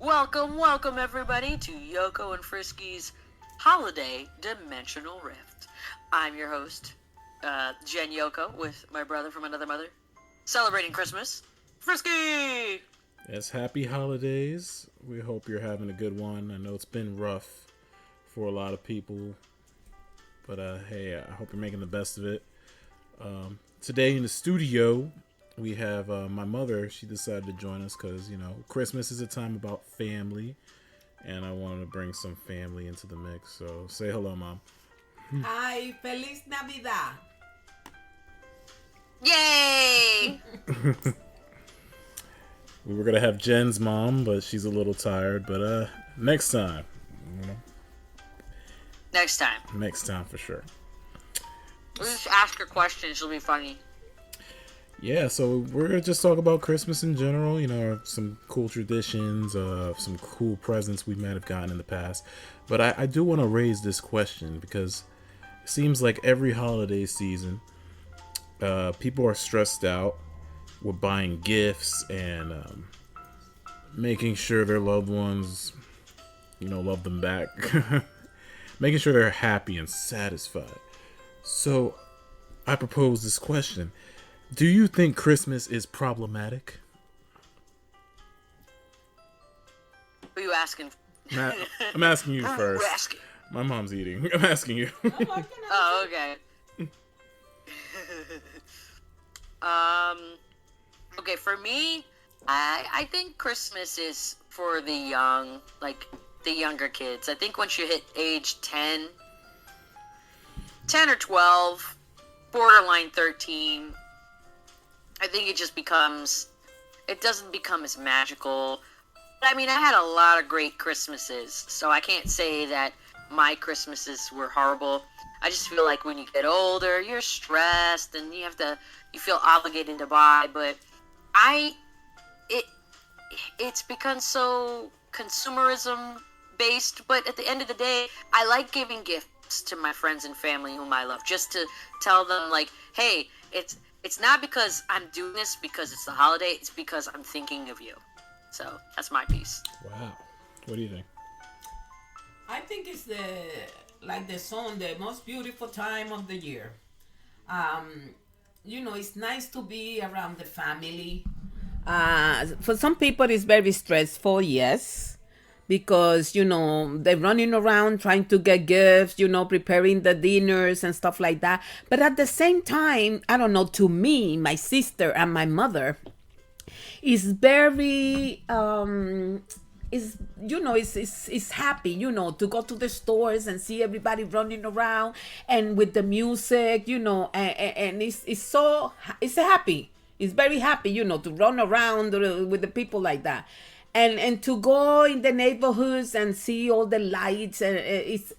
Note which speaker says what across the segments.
Speaker 1: Welcome everybody to Yoko and Frisky's Holiday Dimensional Rift. I'm your host, Jen Yoko, with my brother from another mother, celebrating Christmas, Frisky!
Speaker 2: Yes, happy holidays. We hope you're having a good one. I know it's been rough for a lot of people, but hey, I hope you're making the best of it. Today in the studio, we have my mother. She decided to join us because, Christmas is a time about family, and I wanted to bring some family into the mix. So say hello, Mom.
Speaker 3: Hi, Feliz Navidad.
Speaker 1: Yay!
Speaker 2: We were going to have Jen's mom, but she's a little tired. But next time.
Speaker 1: Next time.
Speaker 2: Next time for sure.
Speaker 1: We'll just ask her questions. It'll be funny.
Speaker 2: Yeah, so we're going to just talk about Christmas in general, some cool traditions, some cool presents we might have gotten in the past. But I do want to raise this question because it seems like every holiday season, people are stressed out with buying gifts and making sure their loved ones, love them back. Making sure they're happy and satisfied. So I propose this question. Do you think Christmas is problematic?
Speaker 1: Who are you asking?
Speaker 2: I'm asking you first.
Speaker 1: Who asking?
Speaker 2: My mom's eating. I'm asking you.
Speaker 1: Oh, okay. Okay, for me, I think Christmas is for the young, like the younger kids. I think once you hit age 10 or 12, borderline 13, I think it doesn't become as magical. I mean, I had a lot of great Christmases, so I can't say that my Christmases were horrible. I just feel like when you get older, you're stressed and you feel obligated to buy, but it's become so consumerism based, but at the end of the day, I like giving gifts to my friends and family whom I love, just to tell them, like, hey, it's not because I'm doing this because it's the holiday, it's because I'm thinking of you. So, that's my piece.
Speaker 2: Wow. What do you think?
Speaker 3: I think it's the most beautiful time of the year. It's nice to be around the family. For some people, it's very stressful, yes. Because, they're running around trying to get gifts, preparing the dinners and stuff like that. But at the same time, I don't know, to me, my sister and my mother, is very, it's happy, to go to the stores and see everybody running around and with the music, and it's happy. It's very happy, to run around with the people like that. And to go in the neighborhoods and see all the lights, and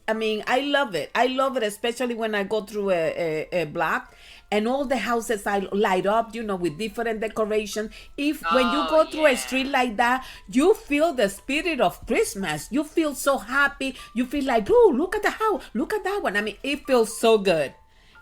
Speaker 3: I love it. I love it, especially when I go through a block and all the houses I light up, with different decorations. When you go through a street like that, you feel the spirit of Christmas. You feel so happy. You feel like, oh, look at the house, look at that one. It feels so good.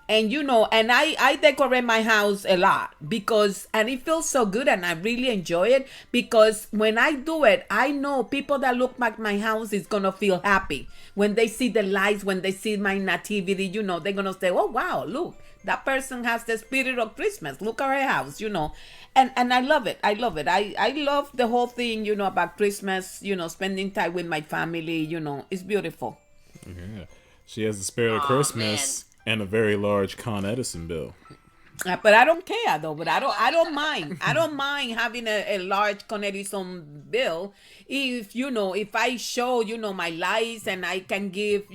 Speaker 3: And and I decorate my house a lot and it feels so good and I really enjoy it because when I do it, I know people that look at my house is going to feel happy. When they see the lights, when they see my nativity, they're going to say, oh, wow, look, that person has the spirit of Christmas. Look at her house, And I love it. I love it. I love the whole thing, about Christmas, spending time with my family, it's beautiful.
Speaker 2: Yeah. She has the spirit of Christmas. Man. And a very large Con Edison bill.
Speaker 3: But I don't care though. But I don't mind. I don't mind having a large Con Edison bill if I show my lights and I can give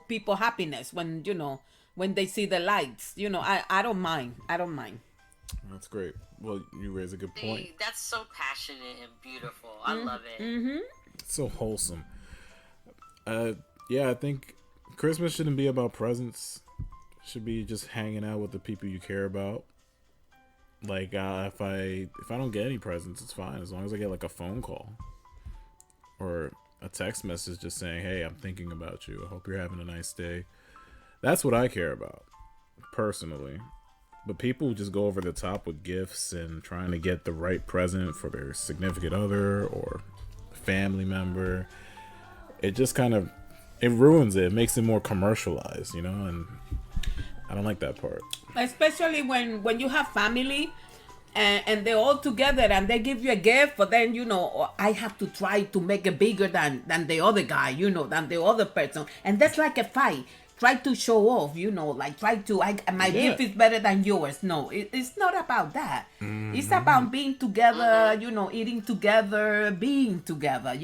Speaker 3: people happiness when they see the lights. I don't mind. I don't mind.
Speaker 2: That's great. Well, you raise a good point.
Speaker 1: That's so passionate and beautiful. I love it.
Speaker 3: Mm-hmm.
Speaker 2: It's so wholesome. Yeah, I think Christmas shouldn't be about presents. Should be just hanging out with the people you care about. Like if I don't get any presents, it's fine as long as I get like a phone call or a text message just saying, "Hey, I'm thinking about you. I hope you're having a nice day." That's what I care about personally. But people just go over the top with gifts and trying to get the right present for their significant other or family member. It just kind of it ruins it. It makes it more commercialized, and I don't like that part.
Speaker 3: Especially when you have family and they're all together and they give you a gift, but then I have to try to make it bigger than the other guy, than the other person, and that's like a fight. Try to show off, like try to my gift is better than yours. No, it's not about that. It's about being together, eating together, being together.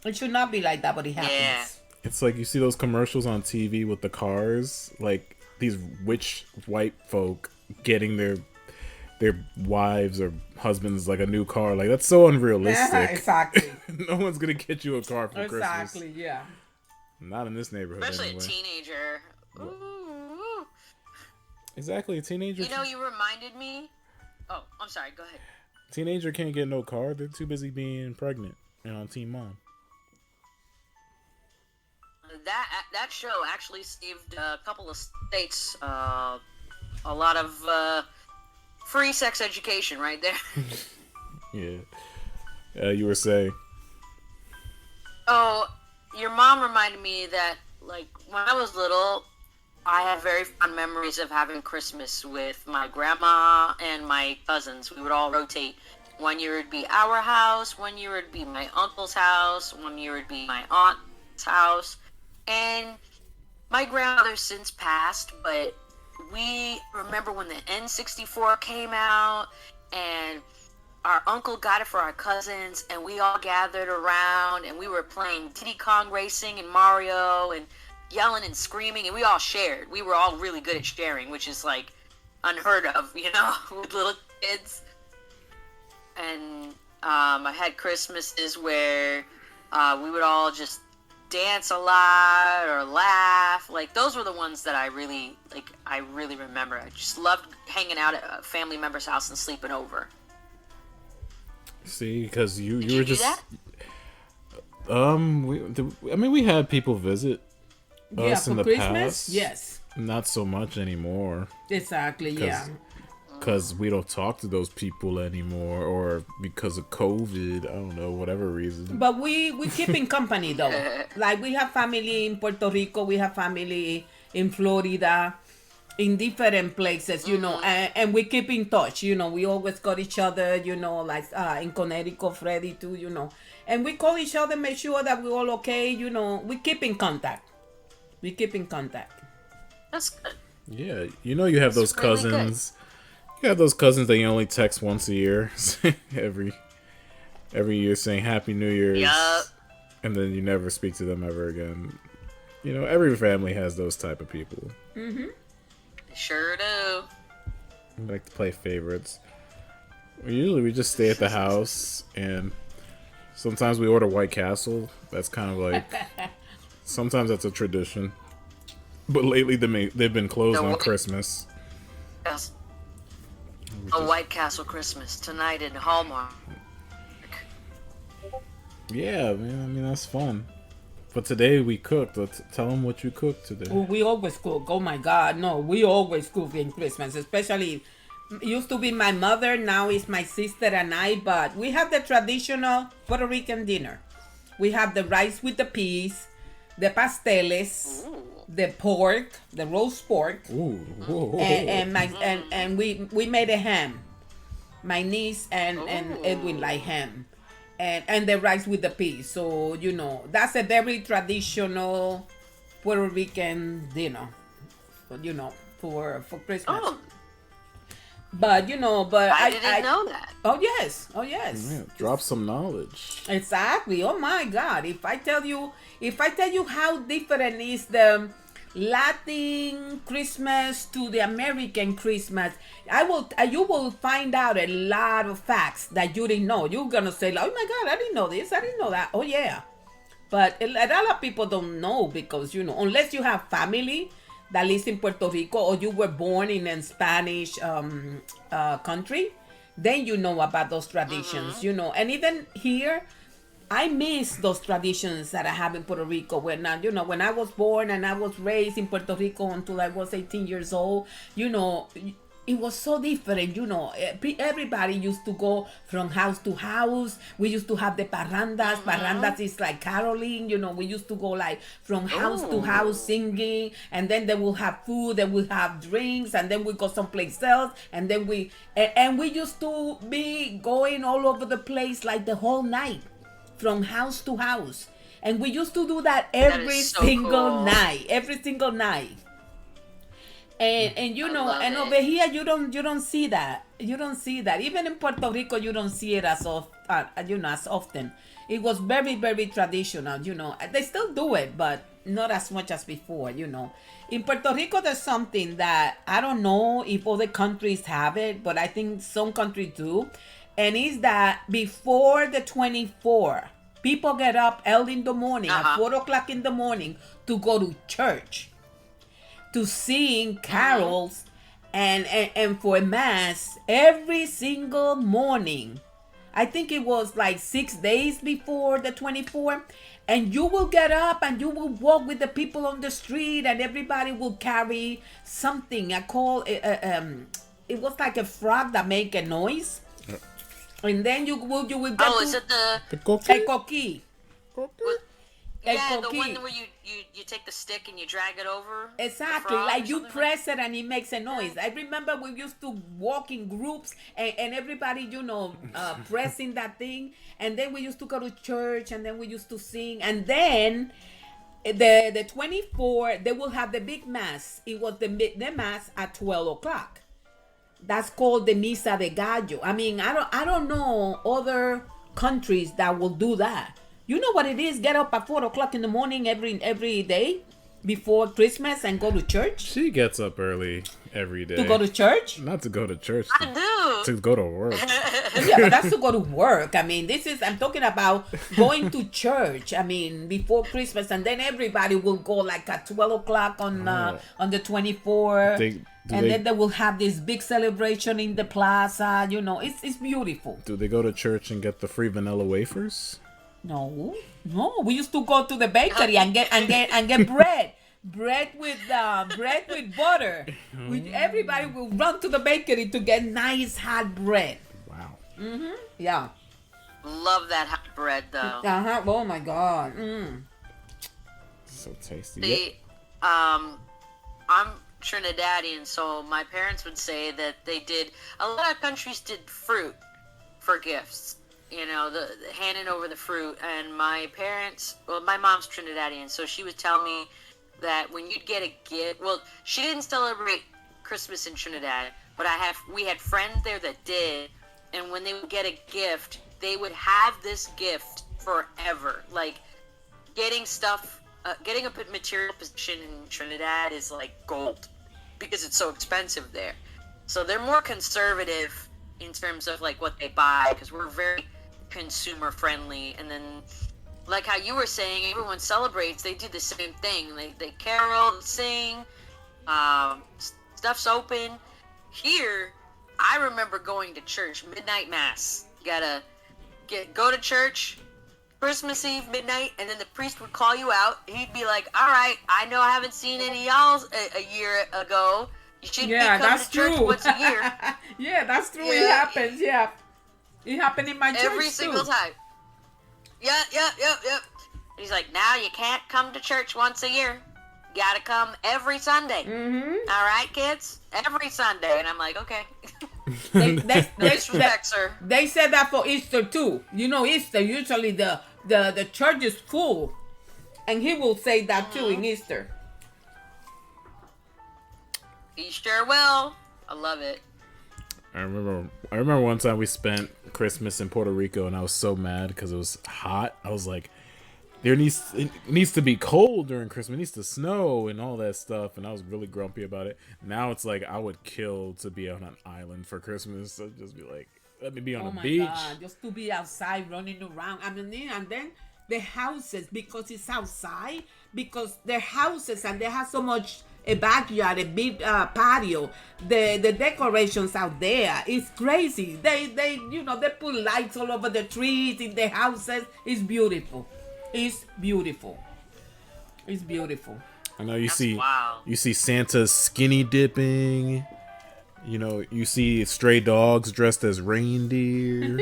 Speaker 3: It should not be like that, but it happens.
Speaker 1: Yeah.
Speaker 2: It's like you see those commercials on TV with the cars, like these rich white folk getting their wives or husbands like a new car. Like, that's so unrealistic.
Speaker 3: Exactly.
Speaker 2: No one's gonna get you a car for Christmas.
Speaker 3: Exactly. Yeah.
Speaker 2: Not in this neighborhood.
Speaker 1: Especially
Speaker 2: anyway.
Speaker 1: a teenager. Ooh.
Speaker 2: Exactly, a teenager.
Speaker 1: You reminded me. Oh, I'm sorry. Go ahead.
Speaker 2: Teenager can't get no car. They're too busy being pregnant and on Teen Mom.
Speaker 1: That show actually saved a couple of states a lot of free sex education right there.
Speaker 2: Yeah. You were saying.
Speaker 1: Oh, your mom reminded me that, like, when I was little, I had very fond memories of having Christmas with my grandma and my cousins. We would all rotate. One year it'd be our house, one year it'd be my uncle's house, one year it'd be my aunt's house. And my grandmother since passed, but we remember when the N64 came out, and our uncle got it for our cousins, and we all gathered around, and we were playing Diddy Kong Racing and Mario, and yelling and screaming, and we all shared. We were all really good at sharing, which is, like, unheard of, with little kids. And I had Christmases where we would all just dance a lot or laugh. Like, those were the ones that I really remember. I just loved hanging out at a family member's house and sleeping over.
Speaker 2: See, because you
Speaker 1: Did
Speaker 2: were
Speaker 1: you do
Speaker 2: just
Speaker 1: that?
Speaker 2: we had people visit us in the
Speaker 3: Christmas?
Speaker 2: past.
Speaker 3: Yes.
Speaker 2: Not so much anymore.
Speaker 3: Exactly. Yeah.
Speaker 2: Because we don't talk to those people anymore, or because of COVID, I don't know, whatever reason.
Speaker 3: But we keep in company though. Like, we have family in Puerto Rico, we have family in Florida, in different places, and we keep in touch. We always got each other, like in Connecticut, Freddie too, and we call each other, make sure that we're all okay. We keep in contact.
Speaker 1: That's good.
Speaker 2: Yeah, you have those
Speaker 1: really
Speaker 2: cousins. You have those cousins that you only text once a year, every year, saying Happy New Year's,
Speaker 1: Yup.
Speaker 2: and then you never speak to them ever again. Every family has those type of people.
Speaker 3: Mm-hmm.
Speaker 1: Sure do.
Speaker 2: I like to play favorites. Usually we just stay at the house, and sometimes we order White Castle. That's kind of like, sometimes that's a tradition. But lately they've been closed on Christmas.
Speaker 1: Yes. A White Castle Christmas tonight in Hallmark.
Speaker 2: Yeah, man. That's fun. But today we cooked. Tell them what you cooked today.
Speaker 3: Well, we always cook. Oh my God, no, we always cook in Christmas. Especially, it used to be my mother. Now it's my sister and I. But we have the traditional Puerto Rican dinner. We have the rice with the peas, the pasteles.
Speaker 1: Ooh.
Speaker 3: The pork, the roast pork,
Speaker 2: Ooh.
Speaker 3: and we made a ham. My niece and Edwin like ham, and the rice with the peas. So that's a very traditional Puerto Rican dinner. For Christmas.
Speaker 1: Oh.
Speaker 3: But
Speaker 1: I didn't know that.
Speaker 3: Oh yes.
Speaker 2: Yeah, drop some knowledge.
Speaker 3: Exactly. Oh my God! If I tell you how different is the Latin Christmas to the American Christmas, you will find out a lot of facts that you didn't know. You're gonna say, "Oh my God, I didn't know this. I didn't know that." Oh yeah, but a lot of people don't know because unless you have family that lives in Puerto Rico or you were born in a Spanish country, then you know about those traditions, And even here, I miss those traditions that I have in Puerto Rico. When when I was born and I was raised in Puerto Rico until I was 18 years old, it was so different, you know. Everybody used to go from house to house. We used to have the parrandas. Parrandas is like caroling, you know. We used to go like from house to house singing, and then they will have food, they will have drinks, and then we go someplace else, and then we used to be going all over the place like the whole night, from house to house, and we used to do that every
Speaker 1: so
Speaker 3: single
Speaker 1: cool.
Speaker 3: night, every single night. And you
Speaker 1: I
Speaker 3: know,
Speaker 1: love
Speaker 3: and
Speaker 1: it.
Speaker 3: over here you don't see that. You don't see that. Even in Puerto Rico, you don't see it as as often. It was very, very traditional. You know, they still do it, but not as much as before. You know, in Puerto Rico, there's something that I don't know if other countries have it, but I think some countries do, and it's that before the 24, people get up early in the morning at 4 o'clock in the morning to go to church, to sing carols and for mass every single morning. I think it was like 6 days before the 24, and you will get up and you will walk with the people on the street, and everybody will carry something. I call it it was like a frog that make a noise, and then you will get
Speaker 1: Is it the
Speaker 2: The cookie?
Speaker 3: a coquí.
Speaker 1: yeah, the
Speaker 3: coquí.
Speaker 1: one where you take the stick and you drag it over? the
Speaker 3: Exactly,
Speaker 1: frog or
Speaker 3: like you
Speaker 1: something
Speaker 3: press it and it makes a noise. I remember we used to walk in groups, and everybody, you know, pressing that thing, and then we used to go to church, and then we used to sing, and then the 24 they will have the big mass. It was the mass at 12 o'clock. That's called the Misa de Gallo. I mean, I don't know other countries that will do that. You know what it is? Get up at 4 o'clock in the morning every day before Christmas and go to church.
Speaker 2: She gets up early every day.
Speaker 3: To go to church?
Speaker 2: Not to go to church.
Speaker 1: I do.
Speaker 2: To go to work.
Speaker 3: Yeah, but that's to go to work. I mean, I'm talking about going to church. I mean, before Christmas, and then everybody will go like at 12 o'clock on the 24th. Then they will have this big celebration in the plaza. You know, it's beautiful.
Speaker 2: Do they go to church and get the free vanilla wafers?
Speaker 3: No. We used to go to the bakery and get bread with butter. Everybody will run to the bakery to get nice hot bread.
Speaker 2: Wow.
Speaker 3: Yeah.
Speaker 1: Love that hot bread though.
Speaker 3: Oh my God.
Speaker 2: So tasty.
Speaker 1: I'm Trinidadian, so my parents would say that a lot of countries did fruit for gifts. You know, the handing over the fruit. And my mom's Trinidadian, so she would tell me that when you'd get a gift, well, she didn't celebrate Christmas in Trinidad, but we had friends there that did, and when they would get a gift, they would have this gift forever. Like, getting a material possession in Trinidad is like gold, because it's so expensive there. So they're more conservative in terms of like what they buy, because we're very consumer friendly. And then, like how you were saying, everyone celebrates, they do the same thing. They carol, sing, stuff's open. Here, I remember going to church, midnight mass. You gotta go to church Christmas Eve, midnight, and then the priest would call you out. He'd be like, all right, I know I haven't seen any of y'all a year ago. You should be coming to church once a year.
Speaker 3: Yeah, that's true. It happens. Yeah, it happened in my church
Speaker 1: every single time. Yep. And he's like, now you can't come to church once a year. You gotta come every Sunday. All right, kids, every Sunday. And I'm like, okay. Disrespect, sir.
Speaker 3: They said that for Easter too. You know, Easter usually the church is full, and he will say that too in Easter.
Speaker 1: He sure will. I love it.
Speaker 2: I remember one time we spent Christmas in Puerto Rico, and I was so mad because it was hot. I was like, it needs to be cold during Christmas. It needs to snow and all that stuff. And I was really grumpy about it. Now it's like I would kill to be on an island for Christmas. So just be like, let me be on a beach.
Speaker 3: God, just to be outside running around. I mean, and then the houses, because it's outside, because they're houses and they have so much a backyard, a big patio, the decorations out there, it's crazy. They put lights all over the trees in the houses. It's beautiful. It's beautiful. I know
Speaker 2: you see
Speaker 1: wild.
Speaker 2: You see Santa skinny dipping. You know, you see stray dogs dressed as reindeer.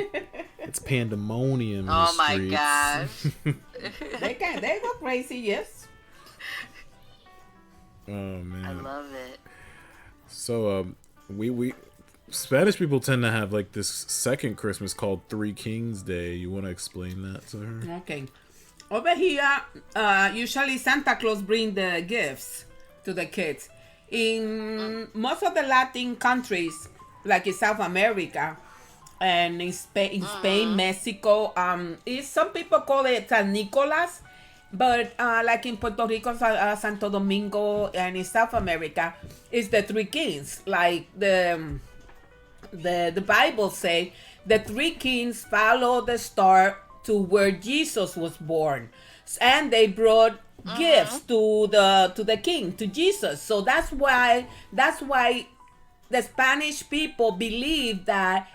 Speaker 2: It's pandemonium. In
Speaker 1: Oh
Speaker 2: the
Speaker 1: my
Speaker 2: streets.
Speaker 1: gosh.
Speaker 3: They go crazy, yes.
Speaker 2: Oh man.
Speaker 1: I love it.
Speaker 2: So we Spanish people tend to have like this second Christmas called Three Kings Day. You want to explain that to her?
Speaker 3: Okay. Over here, usually Santa Claus bring the gifts to the kids. In most of the Latin countries, like in South America and in Spain, Mexico, some people call it San Nicolas, but like in Puerto Rico, Santo Domingo, and in South America, it's the Three Kings. Like the Bible say, the three kings follow the star to where Jesus was born, and they brought gifts to the king, to Jesus. So that's why the Spanish people believe that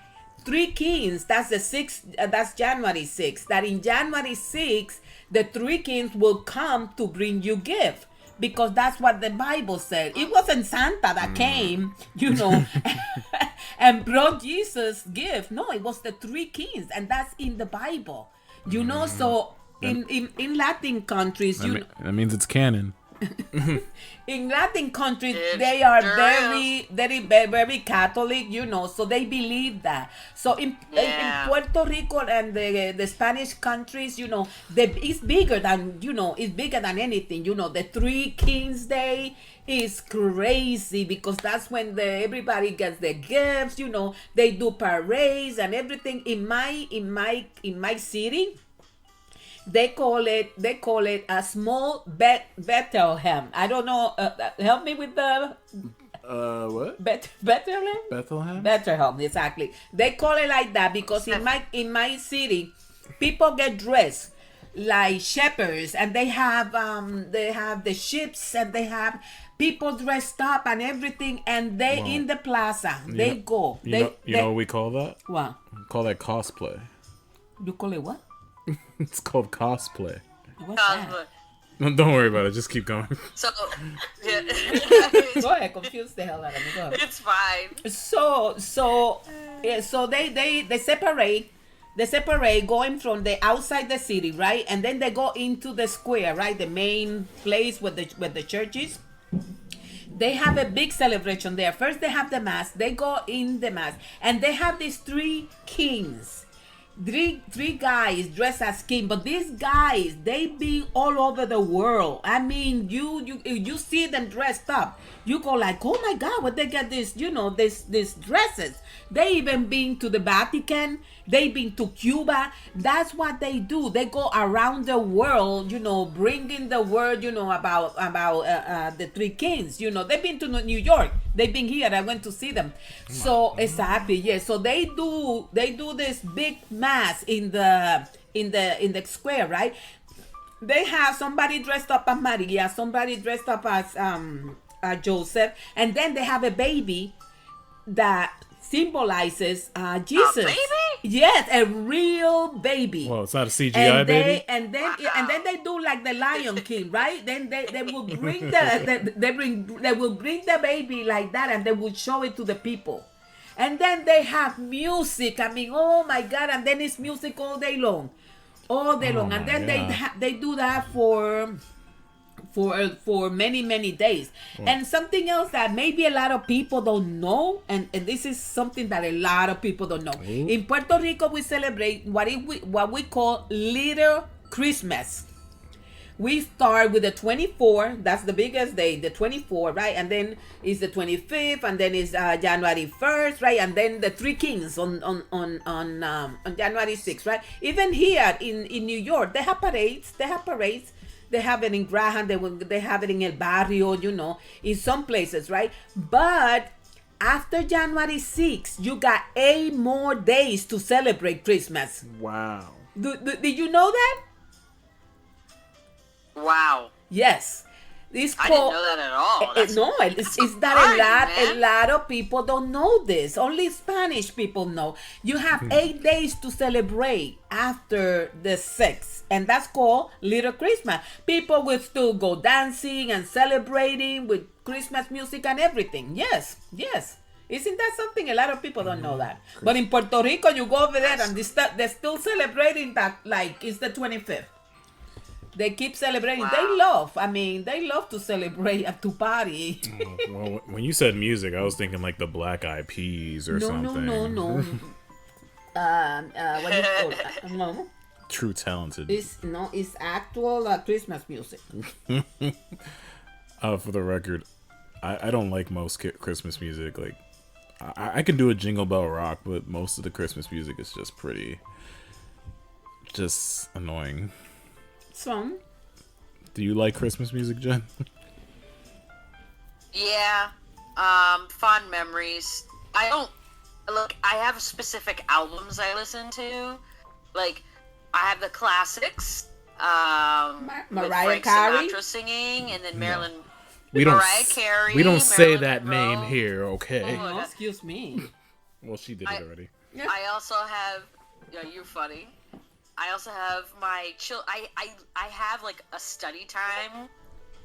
Speaker 3: three kings, that's the 6th, that's January 6th, that in January 6th the three kings will come to bring you gift, because that's what the Bible said. It wasn't Santa that came, and brought Jesus gift. No, it was the three kings, and that's in the Bible. So in Latin countries,
Speaker 2: That means it's canon.
Speaker 3: in Latin countries,
Speaker 1: It's
Speaker 3: they are
Speaker 1: true.
Speaker 3: very Catholic, so they believe that. So in Puerto Rico and the Spanish countries, it's bigger than, it's bigger than anything. The Three Kings Day is crazy, because that's when everybody gets their gifts. They do parades and everything. In my city, they call it a small Bethlehem. I don't know. Help me with the
Speaker 2: What?
Speaker 3: Bethlehem.
Speaker 2: Bethlehem?
Speaker 3: Bethlehem, exactly. They call it like that because in my city, people get dressed like shepherds, and they have the ships, and they have people dressed up and everything, and they in the plaza. They go.
Speaker 2: You know what we call that?
Speaker 3: What?
Speaker 2: We call that cosplay.
Speaker 3: You call it what?
Speaker 2: It's called cosplay.
Speaker 3: What's that?
Speaker 2: No, don't worry about it. Just keep going.
Speaker 1: So, yeah.
Speaker 3: Go ahead, confuse the hell out of me. Go ahead.
Speaker 1: It's fine.
Speaker 3: So they separate. They separate going from the outside the city, right? And then they go into the square, right? The main place where the church is. They have a big celebration there. First they have the mass. They go in the mass, and they have these three kings. Three guys dressed as king, but these guys, they be all over the world. I mean, you see them dressed up, you go like, oh my God, where they get this, these dresses. They even been to the Vatican. They been to Cuba. That's what they do. They go around the world, bringing the word, about the three kings. They've been to New York. They've been here. I went to see them. So exactly, yeah. So they do this big mass in the square, right? They have somebody dressed up as Maria, somebody dressed up as Joseph, and then they have a baby that symbolizes Jesus.
Speaker 1: A baby?
Speaker 3: Yes, a real baby.
Speaker 2: Well, it's not a CGI baby.
Speaker 3: And then they do like the Lion King, right? Then they will bring they will bring the baby like that, and they will show it to the people. And then they have music. I mean, oh my God! And then it's music all day long, And then they do that for many days. And something else that maybe a lot of people don't know, and this is something that a lot of people don't know. In Puerto Rico, we celebrate what we call Little Christmas. We start with the 24th, that's the biggest day, the 24th, right? And then it's the 25th, and then it's January 1st, right? And then the Three Kings on January 6th, right? Even here in New York, they have parades. They have it in Graham, they have it in El Barrio, in some places, right? But after January 6th, you got 8 more days to celebrate Christmas.
Speaker 2: Wow.
Speaker 3: Did you know that?
Speaker 1: Wow.
Speaker 3: Yes. It's
Speaker 1: I
Speaker 3: called,
Speaker 1: didn't know that at all. That's
Speaker 3: it's that
Speaker 1: man.
Speaker 3: a lot of people don't know this. Only Spanish people know. You have 8 days to celebrate after the 6th, and that's called Little Christmas. People will still go dancing and celebrating with Christmas music and everything. Yes. Isn't that something? A lot of people don't know that. But in Puerto Rico, you go over there and they're still celebrating that like it's the 25th. They keep celebrating.
Speaker 1: Wow.
Speaker 3: They love to celebrate and to party.
Speaker 2: Oh, well, when you said music, I was thinking like the Black Eyed Peas or something.
Speaker 3: No. What do you call it? No.
Speaker 2: True talented.
Speaker 3: It's actual Christmas music.
Speaker 2: For the record, I don't like most Christmas music. Like, I can do a Jingle Bell Rock, but most of the Christmas music is just annoying.
Speaker 3: Some.
Speaker 2: Do you like Christmas music, Jen?
Speaker 1: Yeah. Fond memories. I don't look. I have specific albums I listen to. Like, I have the classics. with
Speaker 3: Mariah
Speaker 1: Frank
Speaker 3: Carey?
Speaker 1: Sinatra singing, and then Marilyn.
Speaker 2: We don't.
Speaker 1: Mariah Carey.
Speaker 2: We don't say
Speaker 1: Marilyn
Speaker 2: that
Speaker 1: Monroe.
Speaker 2: name here, okay?
Speaker 3: Oh, excuse me.
Speaker 2: Well, she did it already.
Speaker 1: I also have. Yeah, you're funny. I also have my I have like a study time,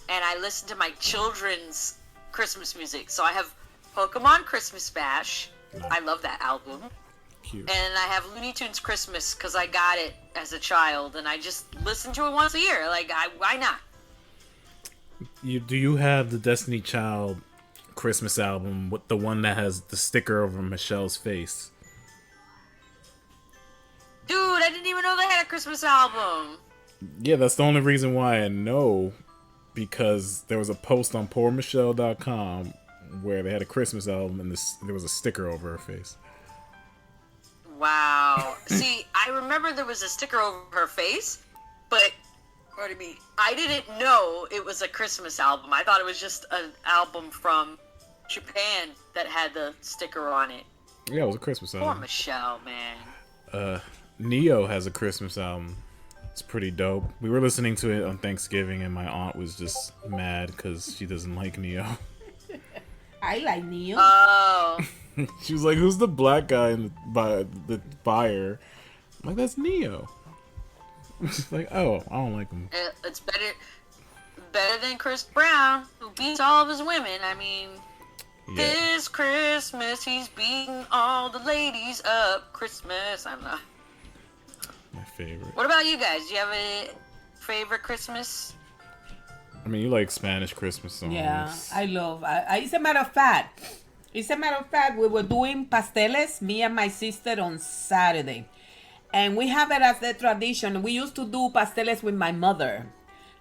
Speaker 1: and I listen to my children's Christmas music. So I have Pokemon Christmas Bash. I love that album.
Speaker 2: Cute.
Speaker 1: And I have Looney Tunes Christmas because I got it as a child, and I just listen to it once a year. Like, why not?
Speaker 2: Do you have the Destiny Child Christmas album, with the one that has the sticker over Michelle's face?
Speaker 1: Dude, I didn't even know they had a Christmas album.
Speaker 2: Yeah, that's the only reason why I know, because there was a post on poormichelle.com where they had a Christmas album and there was a sticker over her face.
Speaker 1: Wow. See, I remember there was a sticker over her face, but, pardon me, I didn't know it was a Christmas album. I thought it was just an album from Japan that had the sticker on it.
Speaker 2: Yeah, it was a Christmas
Speaker 1: Poor
Speaker 2: album.
Speaker 1: Michelle, man.
Speaker 2: Neo has a Christmas album. It's pretty dope. We were listening to it on Thanksgiving, and my aunt was just mad because she doesn't like Neo.
Speaker 3: I like Neo.
Speaker 1: Oh.
Speaker 2: She was like, "Who's the black guy in the buyer?" I'm like, "That's Neo." She's like, "Oh, I don't like him."
Speaker 1: It's better than Chris Brown, who beats all of his women. I mean,
Speaker 2: Yeah.
Speaker 1: this Christmas he's beating all the ladies up. Christmas, I'm not.
Speaker 2: My favorite.
Speaker 1: What about you guys? Do you have a favorite Christmas?
Speaker 2: I mean, you like Spanish Christmas songs.
Speaker 3: Yeah, I love. As a matter of fact, we were doing pasteles, me and my sister, on Saturday, and we have it as a tradition. We used to do pasteles with my mother.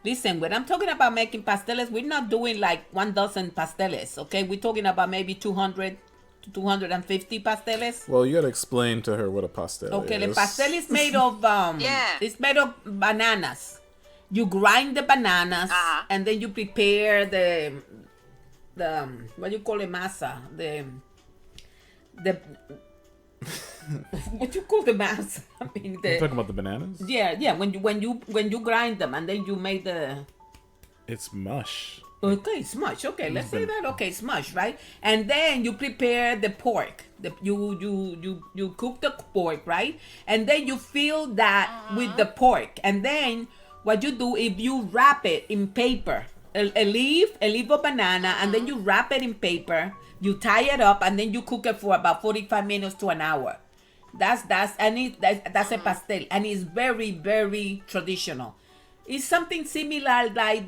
Speaker 3: Listen, when I'm talking about making pasteles, we're not doing like 1,000 pasteles. Okay, we're talking about maybe 200 to 250 pasteles.
Speaker 2: Well, you gotta explain to her what a pastel is.
Speaker 3: Okay, the pastel is made of
Speaker 1: Yeah.
Speaker 3: It's made of bananas. You grind the bananas, and then you prepare the what you call it, masa, the what you call the masa? I mean,
Speaker 2: You're talking about the bananas?
Speaker 3: yeah. When you grind them, and then you make the.
Speaker 2: It's mush.
Speaker 3: Okay, smush. Okay, let's say that. Okay, smush, right? And then you prepare the pork. You cook the pork, right? And then you fill that with the pork. And then what you do, if you wrap it in paper, a leaf of banana, and then you wrap it in paper, you tie it up, and then you cook it for about 45 minutes to an hour. That's a pastel, and it's very, very traditional. It's something similar like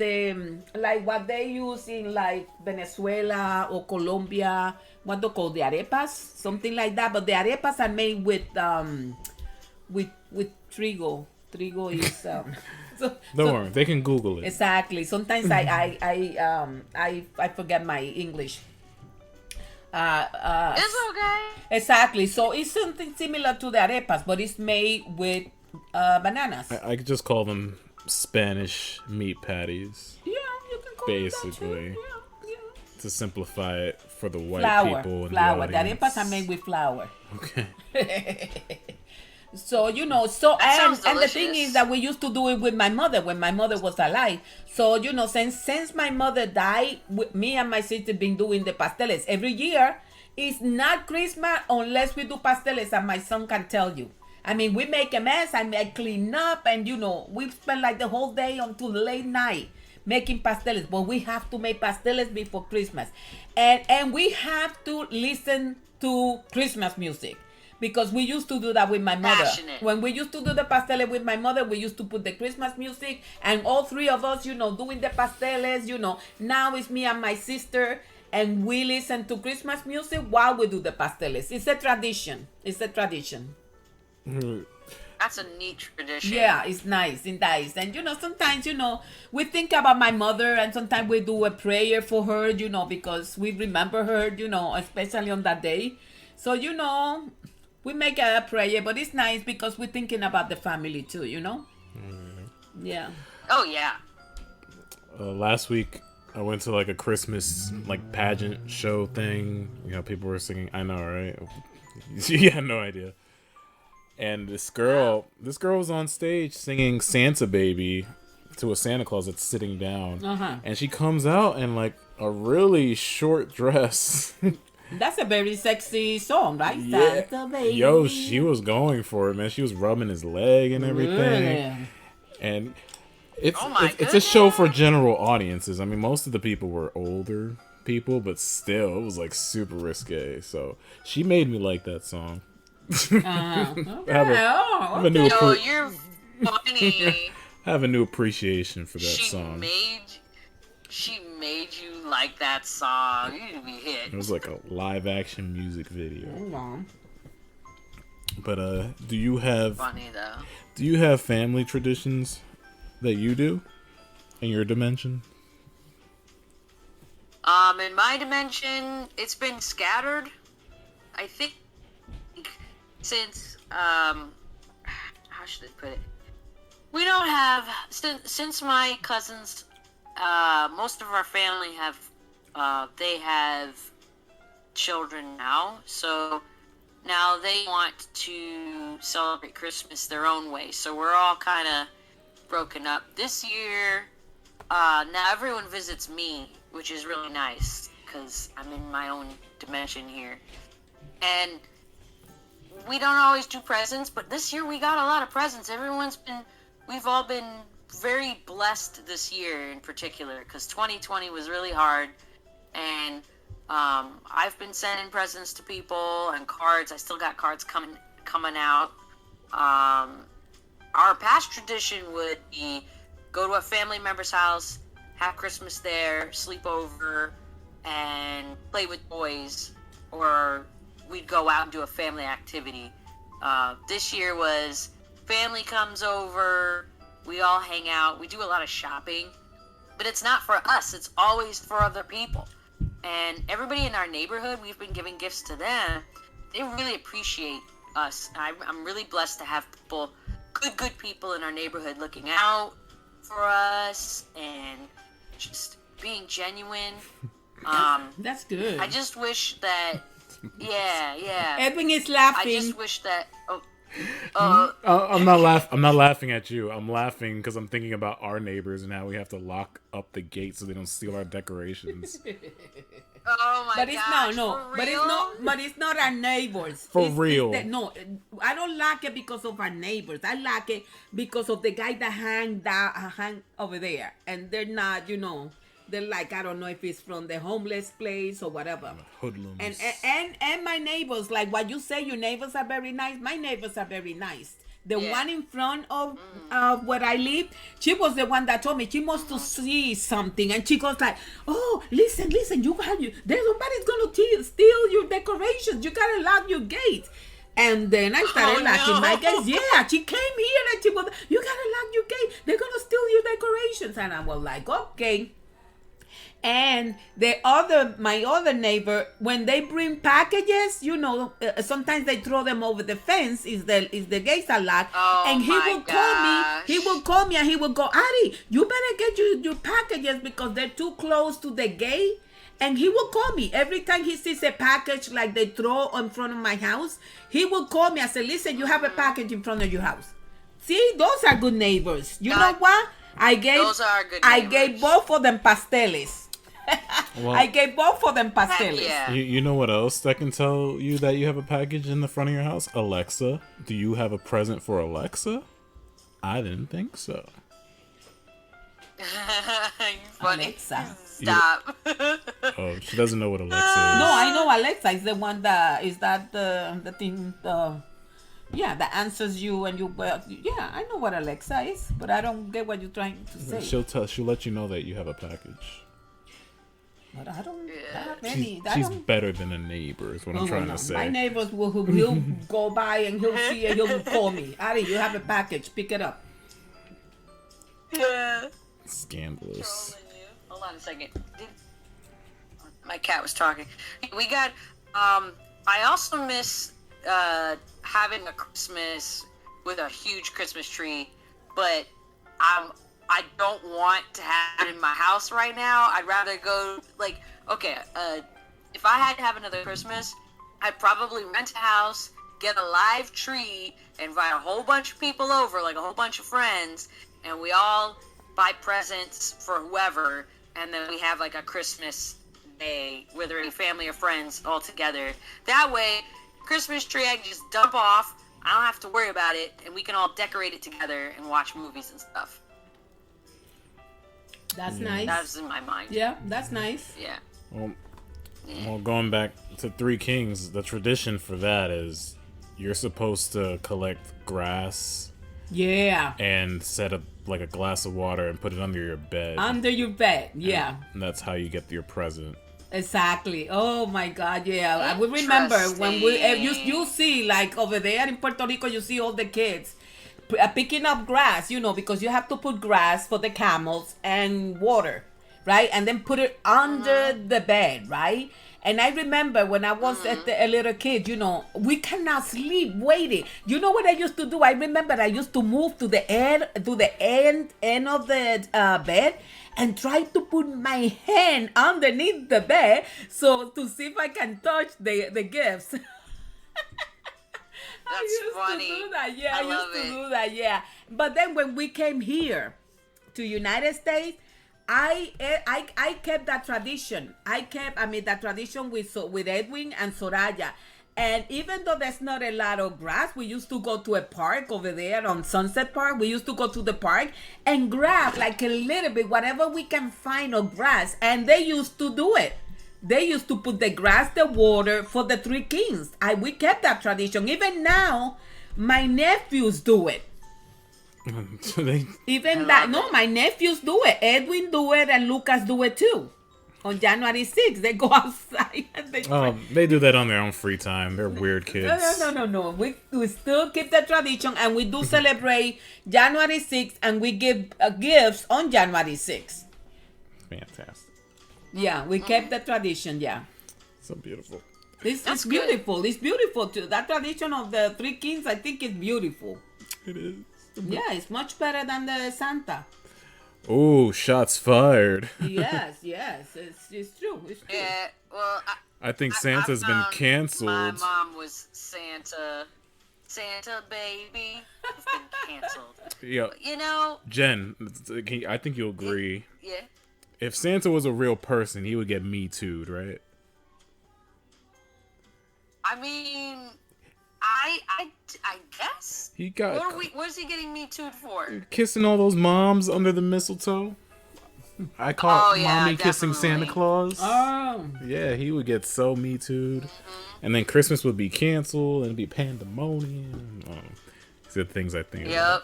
Speaker 3: what they use in like Venezuela or Colombia. What they call the arepas, something like that. But the arepas are made with trigo. Trigo is
Speaker 2: Don't worry, they can Google it.
Speaker 3: Exactly. Sometimes I forget my English.
Speaker 1: It's okay.
Speaker 3: Exactly. So it's something similar to the arepas, but it's made with bananas.
Speaker 2: I could just call them Spanish meat patties,
Speaker 3: Yeah, you can call
Speaker 2: basically,
Speaker 3: it that too. Yeah.
Speaker 2: to simplify it for the white people in
Speaker 3: Flour.
Speaker 2: the
Speaker 3: The
Speaker 2: audience.
Speaker 3: arepas are made with flour.
Speaker 2: Okay.
Speaker 3: So and
Speaker 1: sounds
Speaker 3: the thing
Speaker 1: delicious.
Speaker 3: is that we used to do it with my mother when my mother was alive. So since my mother died, me and my sister been doing the pasteles every year. It's not Christmas unless we do pasteles, and my son can tell you. I mean, we make a mess, and I clean up, and we spend like the whole day until late night making pasteles, but we have to make pasteles before Christmas, and we have to listen to Christmas music. Because we used to do that with my mother.
Speaker 1: Passionate.
Speaker 3: When we used to do the pasteles with my mother, we used to put the Christmas music, and all three of us, doing the pasteles. Now it's me and my sister, and we listen to Christmas music while we do the pasteles. It's a tradition. It's a tradition.
Speaker 1: That's a neat tradition.
Speaker 3: Yeah, it's nice. It's nice. And, sometimes, we think about my mother, and sometimes we do a prayer for her, because we remember her, especially on that day. So, we make a prayer, but it's nice because we're thinking about the family too, Yeah.
Speaker 1: Oh, yeah.
Speaker 2: Last week, I went to like a Christmas pageant show thing. People were singing. I know, right? You had no idea. And this girl was on stage singing Santa Baby to a Santa Claus that's sitting down.
Speaker 3: Uh-huh.
Speaker 2: And she comes out in like a really short dress.
Speaker 3: That's a very sexy song, right?
Speaker 2: Yeah.
Speaker 3: Santa Baby.
Speaker 2: Yo, she was going for it, man. She was rubbing his leg and everything.
Speaker 3: Really?
Speaker 2: And it's
Speaker 1: Oh my
Speaker 2: it's a show for general audiences. I mean, most of the people were older people, but still, it was like super risque. So she made me like that song.
Speaker 3: Okay.
Speaker 2: have a new
Speaker 1: Yo, you're funny.
Speaker 2: have a new appreciation for that
Speaker 1: She
Speaker 2: song.
Speaker 1: made you like that song. You be hit.
Speaker 2: It was like a live action music video.
Speaker 3: Hold on.
Speaker 2: But do you have
Speaker 1: Funny though.
Speaker 2: family traditions that you do in your dimension?
Speaker 1: In my dimension, it's been scattered. I think since how should I put it? We don't have since my cousins. Most of our family they have children now, so now they want to celebrate Christmas their own way. So we're all kind of broken up. This year, now everyone visits me, which is really nice because I'm in my own dimension here. And we don't always do presents, but this year we got a lot of presents. We've all been very blessed this year in particular because 2020 was really hard, and I've been sending presents to people and cards. I still got cards coming out. Our past tradition would be go to a family member's house, have Christmas there, sleep over, and play with toys, or we'd go out and do a family activity. This year was family comes over, we all hang out, we do a lot of shopping, but it's not for us, it's always for other people. And everybody in our neighborhood, we've been giving gifts to them. They really appreciate us. I'm really blessed to have people, good people in our neighborhood looking out for us and just being genuine.
Speaker 3: That's good.
Speaker 1: I just wish that, yeah.
Speaker 3: Edwin is laughing.
Speaker 1: I just wish that.
Speaker 2: I'm not laughing at you. I'm laughing because I'm thinking about our neighbors and how we have to lock up the gate so they don't steal our decorations.
Speaker 1: Oh my
Speaker 3: But it's
Speaker 1: gosh,
Speaker 3: no,
Speaker 1: for
Speaker 3: but it's
Speaker 1: real?
Speaker 3: not. But it's not our neighbors.
Speaker 2: For
Speaker 3: It's
Speaker 2: real.
Speaker 3: no, I don't like it because of our neighbors. I like it because of the guy that hang over there, and they're not. They're like, I don't know if it's from the homeless place or whatever.
Speaker 2: Hoodlums.
Speaker 3: And my neighbors, like what you say, your neighbors are very nice. My neighbors are very nice. The one in front of where I live, she was the one that told me she must to see something, and she goes like, "Oh, listen, there's somebody's gonna steal your decorations. You gotta lock your gate." And then I started locking my gates. Yeah, she came here and she was, "You gotta lock your gate. They're gonna steal your decorations." And I was like, "Okay." And my other neighbor, when they bring packages, sometimes they throw them over the fence. Is the gates are locked? And he will call me. He will call me and he will go, "Ari, you better get your packages because they're too close to the gate." And he will call me every time he sees a package like they throw in front of my house. He will call me. I say, "Listen, you have a package in front of your house." See, those are good neighbors. You know what?
Speaker 1: Those are good
Speaker 3: I
Speaker 1: neighbors.
Speaker 3: gave both of them pasteles.
Speaker 2: Well,
Speaker 3: I gave both of them pasteles.
Speaker 1: Yeah.
Speaker 2: you know what else that can tell you that you have a package in the front of your house? Alexa. Do you have a present for Alexa? I didn't think so.
Speaker 1: You funny.
Speaker 3: Alexa.
Speaker 1: Stop.
Speaker 2: Oh, she doesn't know what Alexa is.
Speaker 3: No, I know Alexa is the one that is that the thing yeah, that answers you and you well, yeah, I know what Alexa is, but I don't get what you're trying to say.
Speaker 2: She'll let you know that you have a package.
Speaker 3: But I don't have
Speaker 2: She's,
Speaker 3: any.
Speaker 2: she's better than a neighbor, is what I'm trying to say.
Speaker 3: My neighbors he'll go by and he'll see and he'll call me. Ari, you have a package. Pick it up.
Speaker 1: Yeah.
Speaker 2: Scandalous.
Speaker 1: Hold on a second. My cat was talking. We got. I also miss having a Christmas with a huge Christmas tree, but I don't want to have it in my house right now. I'd rather go if I had to have another Christmas, I'd probably rent a house, get a live tree, invite a whole bunch of people over, like a whole bunch of friends, and we all buy presents for whoever, and then we have like a Christmas day, whether any family or friends all together. That way, Christmas tree I can just dump off. I don't have to worry about it, and we can all decorate it together and watch movies and stuff.
Speaker 3: That's nice.
Speaker 1: That's in my mind.
Speaker 3: Yeah, that's nice.
Speaker 1: Yeah.
Speaker 2: Well, going back to Three Kings, the tradition for that is you're supposed to collect grass.
Speaker 3: Yeah.
Speaker 2: And set up like a glass of water and put it under your bed.
Speaker 3: Under your bed, yeah.
Speaker 2: And that's how you get your present.
Speaker 3: Exactly. Oh my God, yeah. I would remember when you see like over there in Puerto Rico, you see all the kids picking up grass, because you have to put grass for the camels and water, right? And then put it under the bed, right? And I remember when I was a little kid, we cannot sleep waiting. You know what I used to do? I remember I used to move to the end of the bed and try to put my hand underneath the bed so to see if I can touch the gifts.
Speaker 1: That's funny.
Speaker 3: To do that. Yeah, I used to do that. Yeah. But then when we came here to United States, I kept that tradition. That tradition with Edwin and Soraya. And even though there's not a lot of grass, we used to go to a park over there on Sunset Park. We used to go to the park and grab like a little bit, whatever we can find of grass. And they used to do it. They used to put the grass, the water for the Three Kings. We kept that tradition. Even now, my nephews do it. My nephews do it. Edwin do it and Lucas do it too. On January 6th, they go outside and
Speaker 2: they do that on their own free time. They're weird kids.
Speaker 3: No. We still keep the tradition and we do celebrate January 6th and we give gifts on January 6th.
Speaker 2: Fantastic.
Speaker 3: Yeah, we kept the tradition, yeah.
Speaker 2: So beautiful.
Speaker 3: It's beautiful. It's beautiful too. That tradition of the Three Kings, I think, is beautiful.
Speaker 2: It is.
Speaker 3: Yeah, it's much better than the Santa.
Speaker 2: Oh, shots fired.
Speaker 3: Yes. It's true.
Speaker 1: Yeah, well,
Speaker 2: I think Santa's been canceled.
Speaker 1: My mom was Santa baby. It's been canceled.
Speaker 2: Yeah. Jen, I think you'll agree.
Speaker 1: Yeah.
Speaker 2: If Santa was a real person, he would get Me Too'd, right?
Speaker 1: I mean, I guess.
Speaker 2: He got.
Speaker 1: What is he getting Me Too'd for?
Speaker 2: Kissing all those moms under the mistletoe. I caught mommy kissing Santa Claus.
Speaker 3: Oh.
Speaker 2: Yeah, he would get so Me Too'd. And then Christmas would be canceled and it'd be pandemonium. These are the things I think about.
Speaker 1: Yep.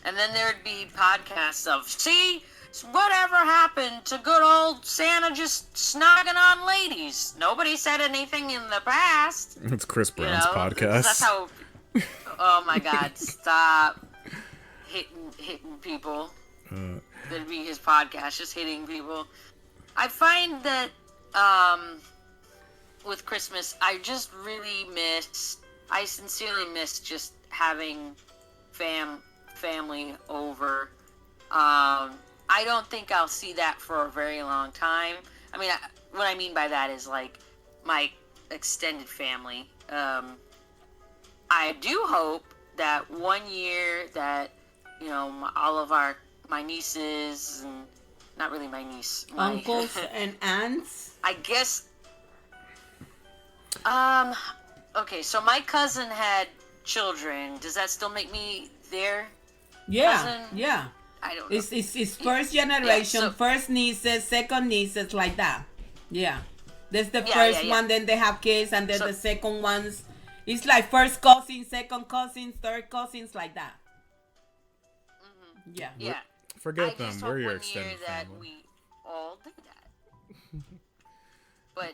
Speaker 1: And then there'd be podcasts of, see, whatever happened to good old Santa just snogging on ladies? Nobody said anything in the past.
Speaker 2: It's Chris Brown's podcast.
Speaker 1: That's how. Oh my God! Stop hitting people. That'd be his podcast, just hitting people. I find that with Christmas, I just really I sincerely miss just having family over. I don't think I'll see that for a very long time. I mean, what I mean by that is like my extended family. I do hope that one year that, all of my nieces, and not really my niece.
Speaker 3: Uncles and aunts?
Speaker 1: I guess. Okay, so my cousin had children. Does that still make me their cousin?
Speaker 3: Yeah.
Speaker 1: I don't know.
Speaker 3: It's first generation,
Speaker 1: so-
Speaker 3: first nieces, second nieces, like that. Yeah. There's the
Speaker 1: Yeah,
Speaker 3: first
Speaker 1: yeah.
Speaker 3: one, then they have kids, and then
Speaker 1: So-
Speaker 3: the second ones. It's like first cousins, second cousins, third cousins, like that. Yeah.
Speaker 1: Yeah.
Speaker 2: Forget
Speaker 1: I
Speaker 2: them.
Speaker 1: just
Speaker 2: We're
Speaker 1: hope
Speaker 2: your
Speaker 1: one
Speaker 2: extended
Speaker 1: year that
Speaker 2: family.
Speaker 1: we all did that. But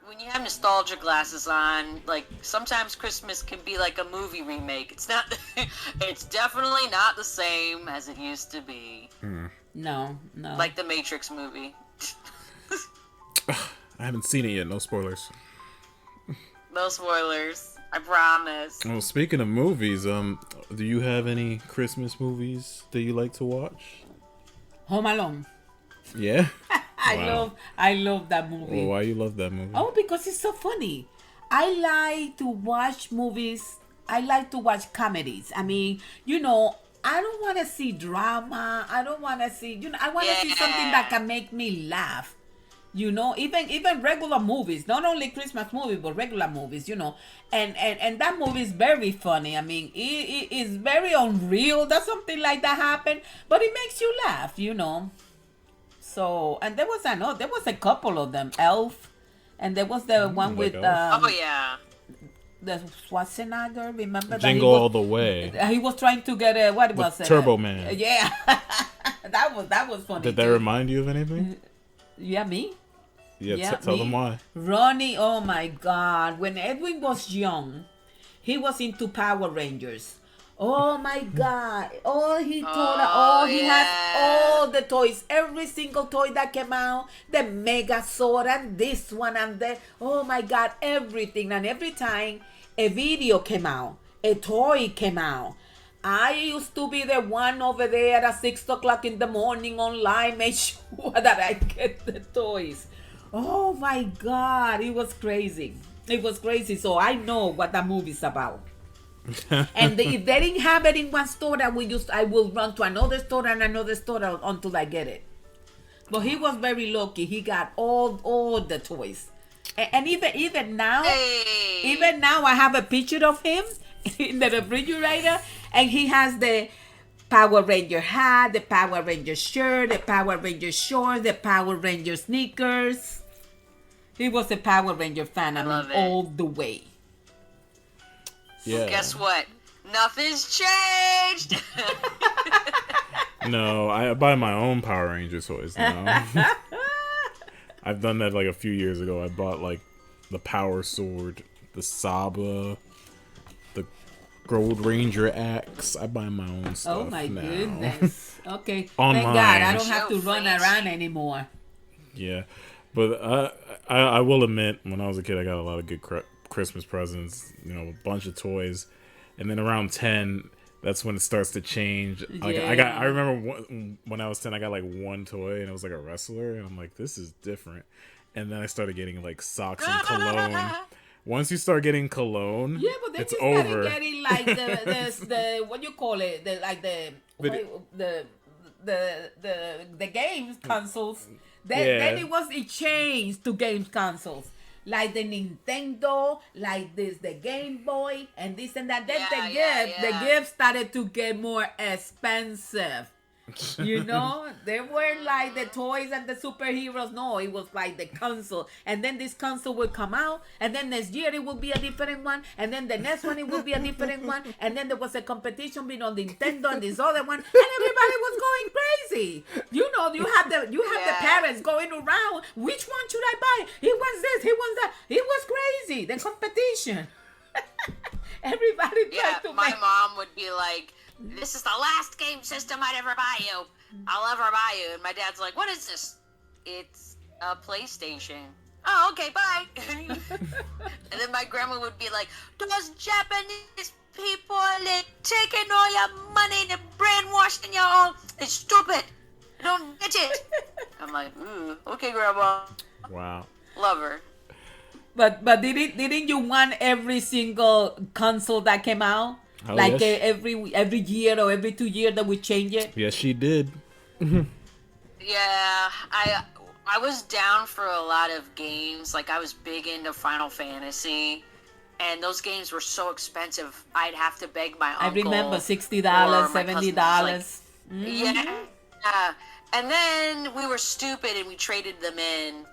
Speaker 1: when you have nostalgia glasses on, like sometimes Christmas can be like a movie remake. It's not. It's definitely not the same as it used to be.
Speaker 3: No.
Speaker 1: Like the Matrix movie.
Speaker 2: I haven't seen it yet. No spoilers.
Speaker 1: No spoilers. I promise.
Speaker 2: Well, speaking of movies, do you have any Christmas movies that you like to watch?
Speaker 3: Home Alone.
Speaker 2: Yeah.
Speaker 3: I love that movie.
Speaker 2: Well, why you love that movie?
Speaker 3: Oh, because it's so funny. I like to watch movies. I like to watch comedies. I mean, I don't want to see drama. I don't want to see, I want to see something that can make me laugh. Even regular movies, not only Christmas movies, but regular movies, and that movie is very funny. I mean, it is very unreal that something like that happened, but it makes you laugh, So, and there was a couple of them, Elf, and there was the one
Speaker 2: like
Speaker 3: with
Speaker 2: Elf?
Speaker 1: Oh yeah.
Speaker 3: the Schwarzenegger. Remember
Speaker 2: Jingle All the Way.
Speaker 3: He was trying to get a what was it?
Speaker 2: Turbo Man.
Speaker 3: Yeah, that was funny.
Speaker 2: Did that
Speaker 3: too.
Speaker 2: remind you of anything?
Speaker 3: Yeah, me.
Speaker 2: Yeah, tell
Speaker 3: me.
Speaker 2: them why.
Speaker 3: Ronnie, oh my God. When Edwin was young, he was into Power Rangers. Oh my God. He has all the toys. Every single toy that came out. The Megazord and this one and that. Oh my God, everything. And every time a video came out, a toy came out, I used to be the one over there at 6 o'clock in the morning online, make sure that I get the toys. Oh my God, it was crazy. It was crazy. So I know what that movie's about. And if they didn't have it in one store, I will run to another store and another store until I get it. But he was very lucky. He got all the toys. And even now, I have a picture of him in the refrigerator, and he has the Power Ranger hat, the Power Ranger shirt, the Power Ranger shorts, the Power Ranger sneakers. He was a Power Ranger fan, all the way.
Speaker 2: Yeah.
Speaker 1: Guess what? Nothing's changed.
Speaker 2: No, I buy my own Power Ranger toys now. I've done that like a few years ago. I bought like the Power Sword, the Saba, the Gold Ranger axe. I buy my own stuff.
Speaker 3: Oh my
Speaker 2: now.
Speaker 3: goodness. Okay.
Speaker 2: Online.
Speaker 3: Thank God I don't have to
Speaker 1: So
Speaker 3: run
Speaker 1: fancy.
Speaker 3: around anymore.
Speaker 2: Yeah, but I will admit, when I was a kid, I got a lot of good Christmas presents. A bunch of toys, and then around 10, that's when it starts to change. Like I remember when I was 10, I got like one toy, and it was like a wrestler, and I'm like, this is different. And then I started getting like socks and cologne. Once you start getting cologne,
Speaker 3: Yeah, but then
Speaker 2: it's
Speaker 3: you
Speaker 2: over.
Speaker 3: started getting like the what you call it, the games consoles. Then it changed to games consoles. Like the Nintendo, like the Game Boy, and this and that. Then the gift started to get more expensive. They weren't like the toys and the superheroes. No, it was like the console. And then this console would come out, and then next year it will be a different one, and then the next one it will be a different one, and then there was a competition between Nintendo and this other one, and everybody was going crazy. You have the parents going around. Which one should I buy? He wants this. He wants that. It was crazy. The competition. Everybody tried to
Speaker 1: my
Speaker 3: make.
Speaker 1: mom would be like, "This is the last game system I'd ever buy you. I'll ever buy you." And my dad's like, "What is this?" "It's a PlayStation." "Oh, okay, bye." And then my grandma would be like, "Those Japanese people, they're taking all your money, they're brainwashing you all. It's stupid. I don't get it." I'm like, "Okay, grandma."
Speaker 2: Wow.
Speaker 1: Love her.
Speaker 3: But didn't you want every single console that came out?
Speaker 2: Oh,
Speaker 3: Like
Speaker 2: yes.
Speaker 3: every year or every 2 years that we change it?
Speaker 2: Yes, she did.
Speaker 1: Yeah, I was down for a lot of games. Like, I was big into Final Fantasy, and those games were so expensive. I'd have to beg my
Speaker 3: I
Speaker 1: uncle.
Speaker 3: remember $60,
Speaker 1: or my
Speaker 3: $70.
Speaker 1: cousins, like, Yeah. And then we were stupid and we traded them in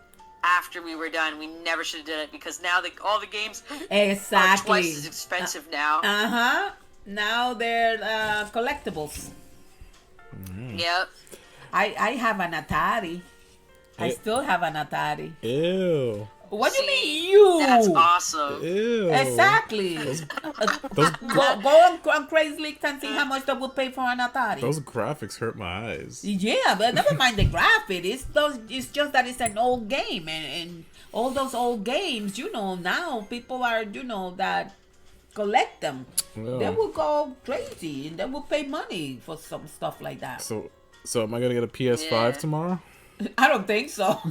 Speaker 1: after we were done. We never should have done it because now all the games are twice as expensive now.
Speaker 3: Uh-huh. Now they're collectibles.
Speaker 1: Yep.
Speaker 3: I have an Atari. I still have an Atari.
Speaker 2: Ew.
Speaker 3: What do you mean you?
Speaker 1: That's awesome.
Speaker 2: Ew.
Speaker 3: Exactly. Go on Craigslist and see how much they would pay for an Atari.
Speaker 2: Those graphics hurt my eyes.
Speaker 3: Yeah, but never mind the graphic. It's just that it's an old game, and all those old games, now people are, that collect them.
Speaker 2: Yeah.
Speaker 3: They will go crazy and they will pay money for some stuff like that.
Speaker 2: So am I gonna get a PS5 tomorrow?
Speaker 3: I don't think so.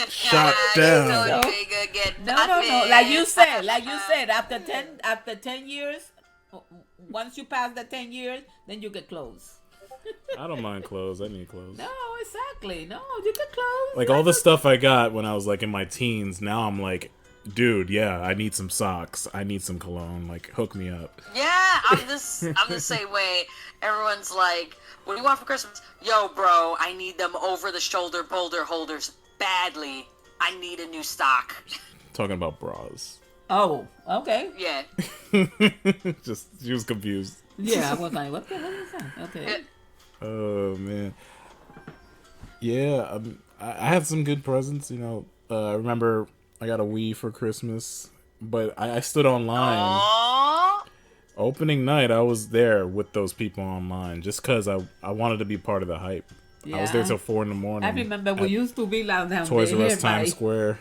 Speaker 2: Shot down.
Speaker 3: No. Like you said, after 10 years, once you pass the 10 years, then you get clothes.
Speaker 2: I don't mind clothes. I need clothes.
Speaker 3: No, exactly. No, you get clothes.
Speaker 2: Like all the stuff I got when I was like in my teens, now I'm like, dude, yeah, I need some socks. I need some cologne. Like, hook me up.
Speaker 1: Yeah, I'm the same way. Everyone's like, what do you want for Christmas? Yo, bro, I need them over-the-shoulder boulder holders badly. I need a new stock.
Speaker 2: Talking about bras.
Speaker 3: Oh, okay.
Speaker 1: Yeah.
Speaker 2: She was confused.
Speaker 3: Yeah, I was like, what the hell is that? Okay.
Speaker 2: Oh, man. Yeah, I had some good presents, I remember I got a Wii for Christmas, but I stood online.
Speaker 1: Aww.
Speaker 2: Opening night, I was there with those people online just because I wanted to be part of the hype.
Speaker 3: Yeah.
Speaker 2: I was there till 4 a.m.
Speaker 3: I remember we used to be down there.
Speaker 2: Toys R Us Times Square.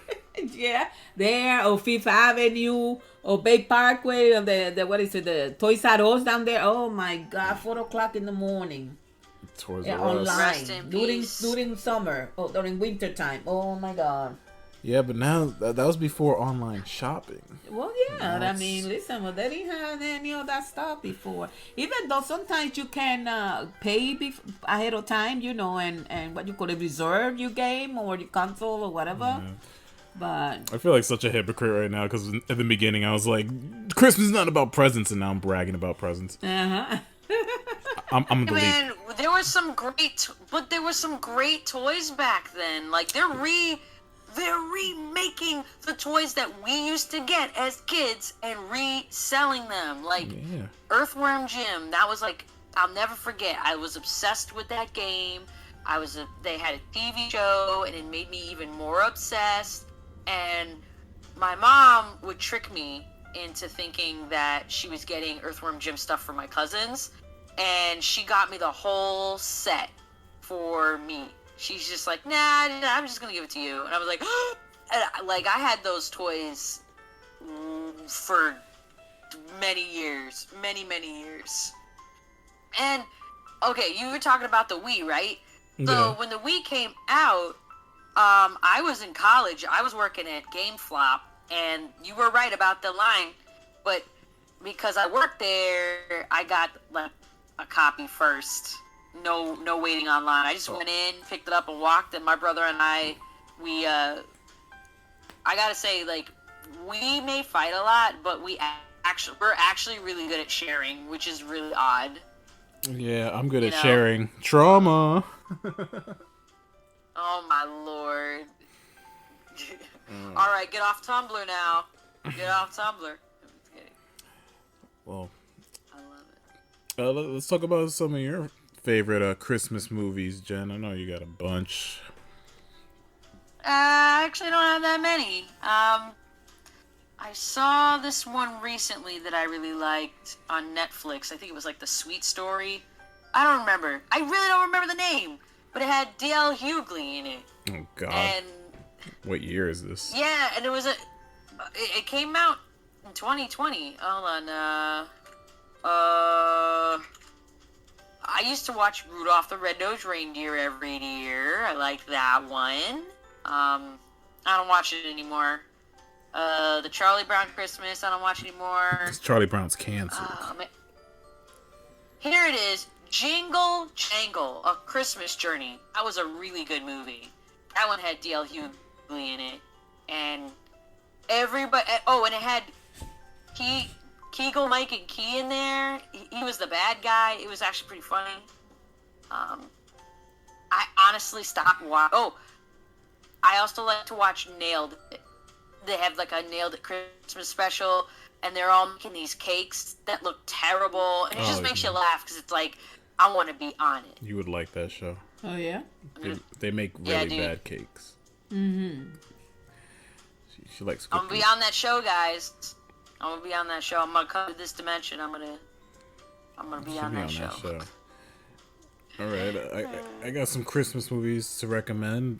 Speaker 3: Yeah, there or Fifth Avenue or Bay Parkway or the what is it, the Toys R Us down there. Oh my God, 4:00 in the morning.
Speaker 2: Toys
Speaker 3: R
Speaker 2: Us.
Speaker 3: online during summer or during winter time. Oh my God.
Speaker 2: Yeah, but now that was before online shopping.
Speaker 3: Well, yeah, I mean, listen, they didn't have any of that stuff before. Even though sometimes you can pay ahead of time, and what you call it, reserve your game or your console or whatever.
Speaker 2: Yeah.
Speaker 3: But
Speaker 2: I feel like such a hypocrite right now because at the beginning I was like, Christmas is not about presents, and now I'm bragging about presents.
Speaker 3: uh-huh.
Speaker 2: I'm
Speaker 1: Man, there were some great toys back then. Like they're remaking the toys that we used to get as kids and reselling them. Like Earthworm Jim, that was like, I'll never forget. I was obsessed with that game. They had a TV show and it made me even more obsessed. And my mom would trick me into thinking that she was getting Earthworm Jim stuff for my cousins. And she got me the whole set for me. She's just like, nah, I'm just gonna give it to you. And I was like, like I had those toys for many years. And, okay, you were talking about the Wii, right?
Speaker 2: Yeah.
Speaker 1: So when the Wii came out, I was in college. I was working at GameFlop, and you were right about the line. But because I worked there, I got like a copy first. No waiting online. I just went in, picked it up, and walked. And my brother and I gotta say, like, we may fight a lot, but we're actually really good at sharing, which is really odd.
Speaker 2: Yeah, I'm good at sharing. Trauma.
Speaker 1: Oh my lord. All right, get off Tumblr now. Get off Tumblr.
Speaker 2: Well,
Speaker 1: I love it.
Speaker 2: Let's talk about some of your favorite Christmas movies, Jen. I know you got a bunch.
Speaker 1: I actually don't have that many. I saw this one recently that I really liked on Netflix. I think it was like The Sweet Story. I don't remember. I really don't remember the name, but it had D.L. Hughley in it.
Speaker 2: Oh God!
Speaker 1: And
Speaker 2: what year is this?
Speaker 1: yeah, and it came out in 2020. Hold on. I used to watch Rudolph the Red-Nosed Reindeer every year. I like that one. I don't watch it anymore. The Charlie Brown Christmas, I don't watch anymore.
Speaker 2: Because Charlie Brown's canceled.
Speaker 1: Here it is. Jingle Jangle, A Christmas Journey. That was a really good movie. That one had D.L. Hughley in it. And everybody... Oh, and it had... Kegel, Mike, and Key in there. He was the bad guy. It was actually pretty funny. I honestly stopped watching. Oh, I also like to watch Nailed It. They have like a Nailed It Christmas special, and they're all making these cakes that look terrible, and it just makes you laugh because it's like, I want to be on it.
Speaker 2: You would like that show.
Speaker 3: Oh yeah.
Speaker 2: They make really bad cakes.
Speaker 3: Mm-hmm.
Speaker 2: She likes
Speaker 1: I'm
Speaker 2: cookies.
Speaker 1: gonna be on that show, guys. I'm gonna be on that show. I'm gonna come to this dimension. I'm gonna be on that show.
Speaker 2: All right, I got some Christmas movies to recommend.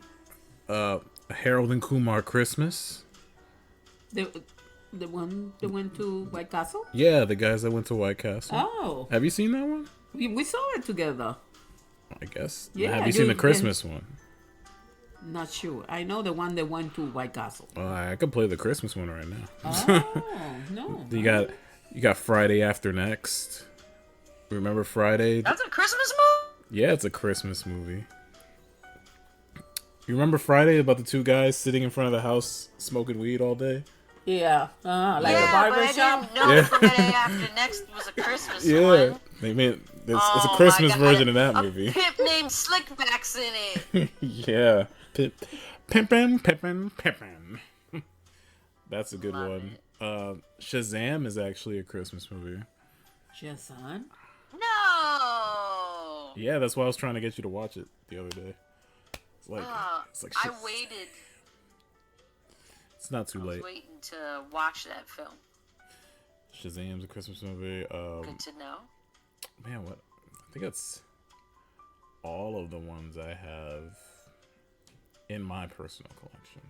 Speaker 2: Harold and Kumar Christmas.
Speaker 3: The one that went to White Castle?
Speaker 2: Yeah, the guys that went to White Castle.
Speaker 3: Oh.
Speaker 2: Have you seen that one?
Speaker 3: We saw it together.
Speaker 2: I guess.
Speaker 3: Yeah,
Speaker 2: Have you seen the Christmas one?
Speaker 3: Not sure. I know the one that went to White Castle.
Speaker 2: I could play the Christmas one right now.
Speaker 3: Oh, no.
Speaker 2: You got Friday After Next. Remember Friday?
Speaker 1: That's a Christmas movie?
Speaker 2: Yeah, it's a Christmas movie. You remember Friday about the two guys sitting in front of the house smoking weed all day?
Speaker 3: Yeah, like
Speaker 1: yeah,
Speaker 3: a barber
Speaker 1: but
Speaker 3: shop.
Speaker 1: I didn't know Friday After Next was a Christmas one.
Speaker 2: They made it's a Christmas version of that movie.
Speaker 1: A pimp named Slickback's in it.
Speaker 2: Yeah, pimpin'. That's a good
Speaker 1: Love
Speaker 2: one. Shazam is actually a Christmas movie.
Speaker 3: Shazam?
Speaker 1: No.
Speaker 2: Yeah, that's why I was trying to get you to watch it the other day. It's like
Speaker 1: I waited.
Speaker 2: It's not too
Speaker 1: I was
Speaker 2: late.
Speaker 1: waiting to watch that film.
Speaker 2: Shazam's a Christmas movie.
Speaker 1: Good to know.
Speaker 2: Man, what? I think that's all of the ones I have in my personal collection.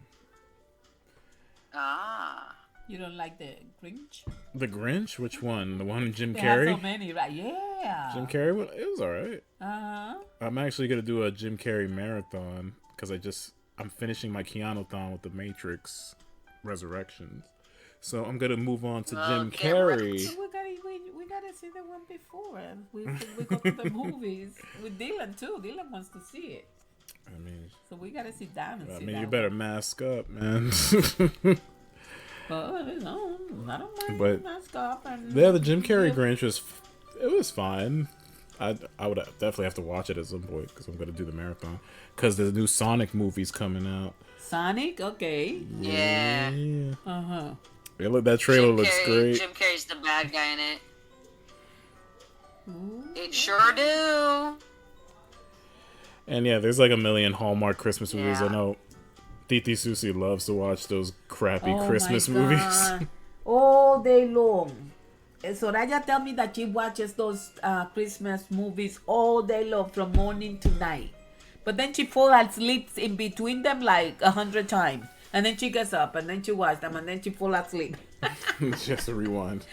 Speaker 1: Ah.
Speaker 3: You don't like the Grinch?
Speaker 2: The Grinch? Which one? The one with Jim
Speaker 3: They
Speaker 2: Carrey?
Speaker 3: have so many, right? Yeah.
Speaker 2: Jim Carrey? It was alright.
Speaker 3: Uh-huh.
Speaker 2: I'm actually gonna do a Jim Carrey marathon because I'm finishing my Keanu-thon with The Matrix Resurrections. So I'm gonna move on to Jim Carrey.
Speaker 3: We gotta see the one before. We go to the movies with Dylan too. Dylan wants to see it.
Speaker 2: I mean,
Speaker 3: So we gotta sit down and see that.
Speaker 2: you better mask up, man.
Speaker 3: But no, I don't mind
Speaker 2: But
Speaker 3: mask up and
Speaker 2: yeah, the Jim Carrey Grinch was fine. I would definitely have to watch it at some point because I'm gonna do the marathon because the new Sonic movie's coming out.
Speaker 3: Sonic, okay.
Speaker 1: Yeah.
Speaker 3: Uh-huh.
Speaker 2: Yeah, that trailer looks great.
Speaker 1: Jim Carrey's the bad guy in it.
Speaker 3: Ooh.
Speaker 1: It sure do.
Speaker 2: And yeah, there's like a million Hallmark Christmas movies.
Speaker 1: Yeah.
Speaker 2: I know Titi Susie loves to watch those crappy
Speaker 3: Oh
Speaker 2: Christmas
Speaker 3: my
Speaker 2: movies.
Speaker 3: God. All day long. Soraya tell me that she watches those Christmas movies all day long from morning to night. But then she falls asleep in between them like 100 times. And then she gets up and then she watches them and then she falls asleep.
Speaker 2: Just a rewind.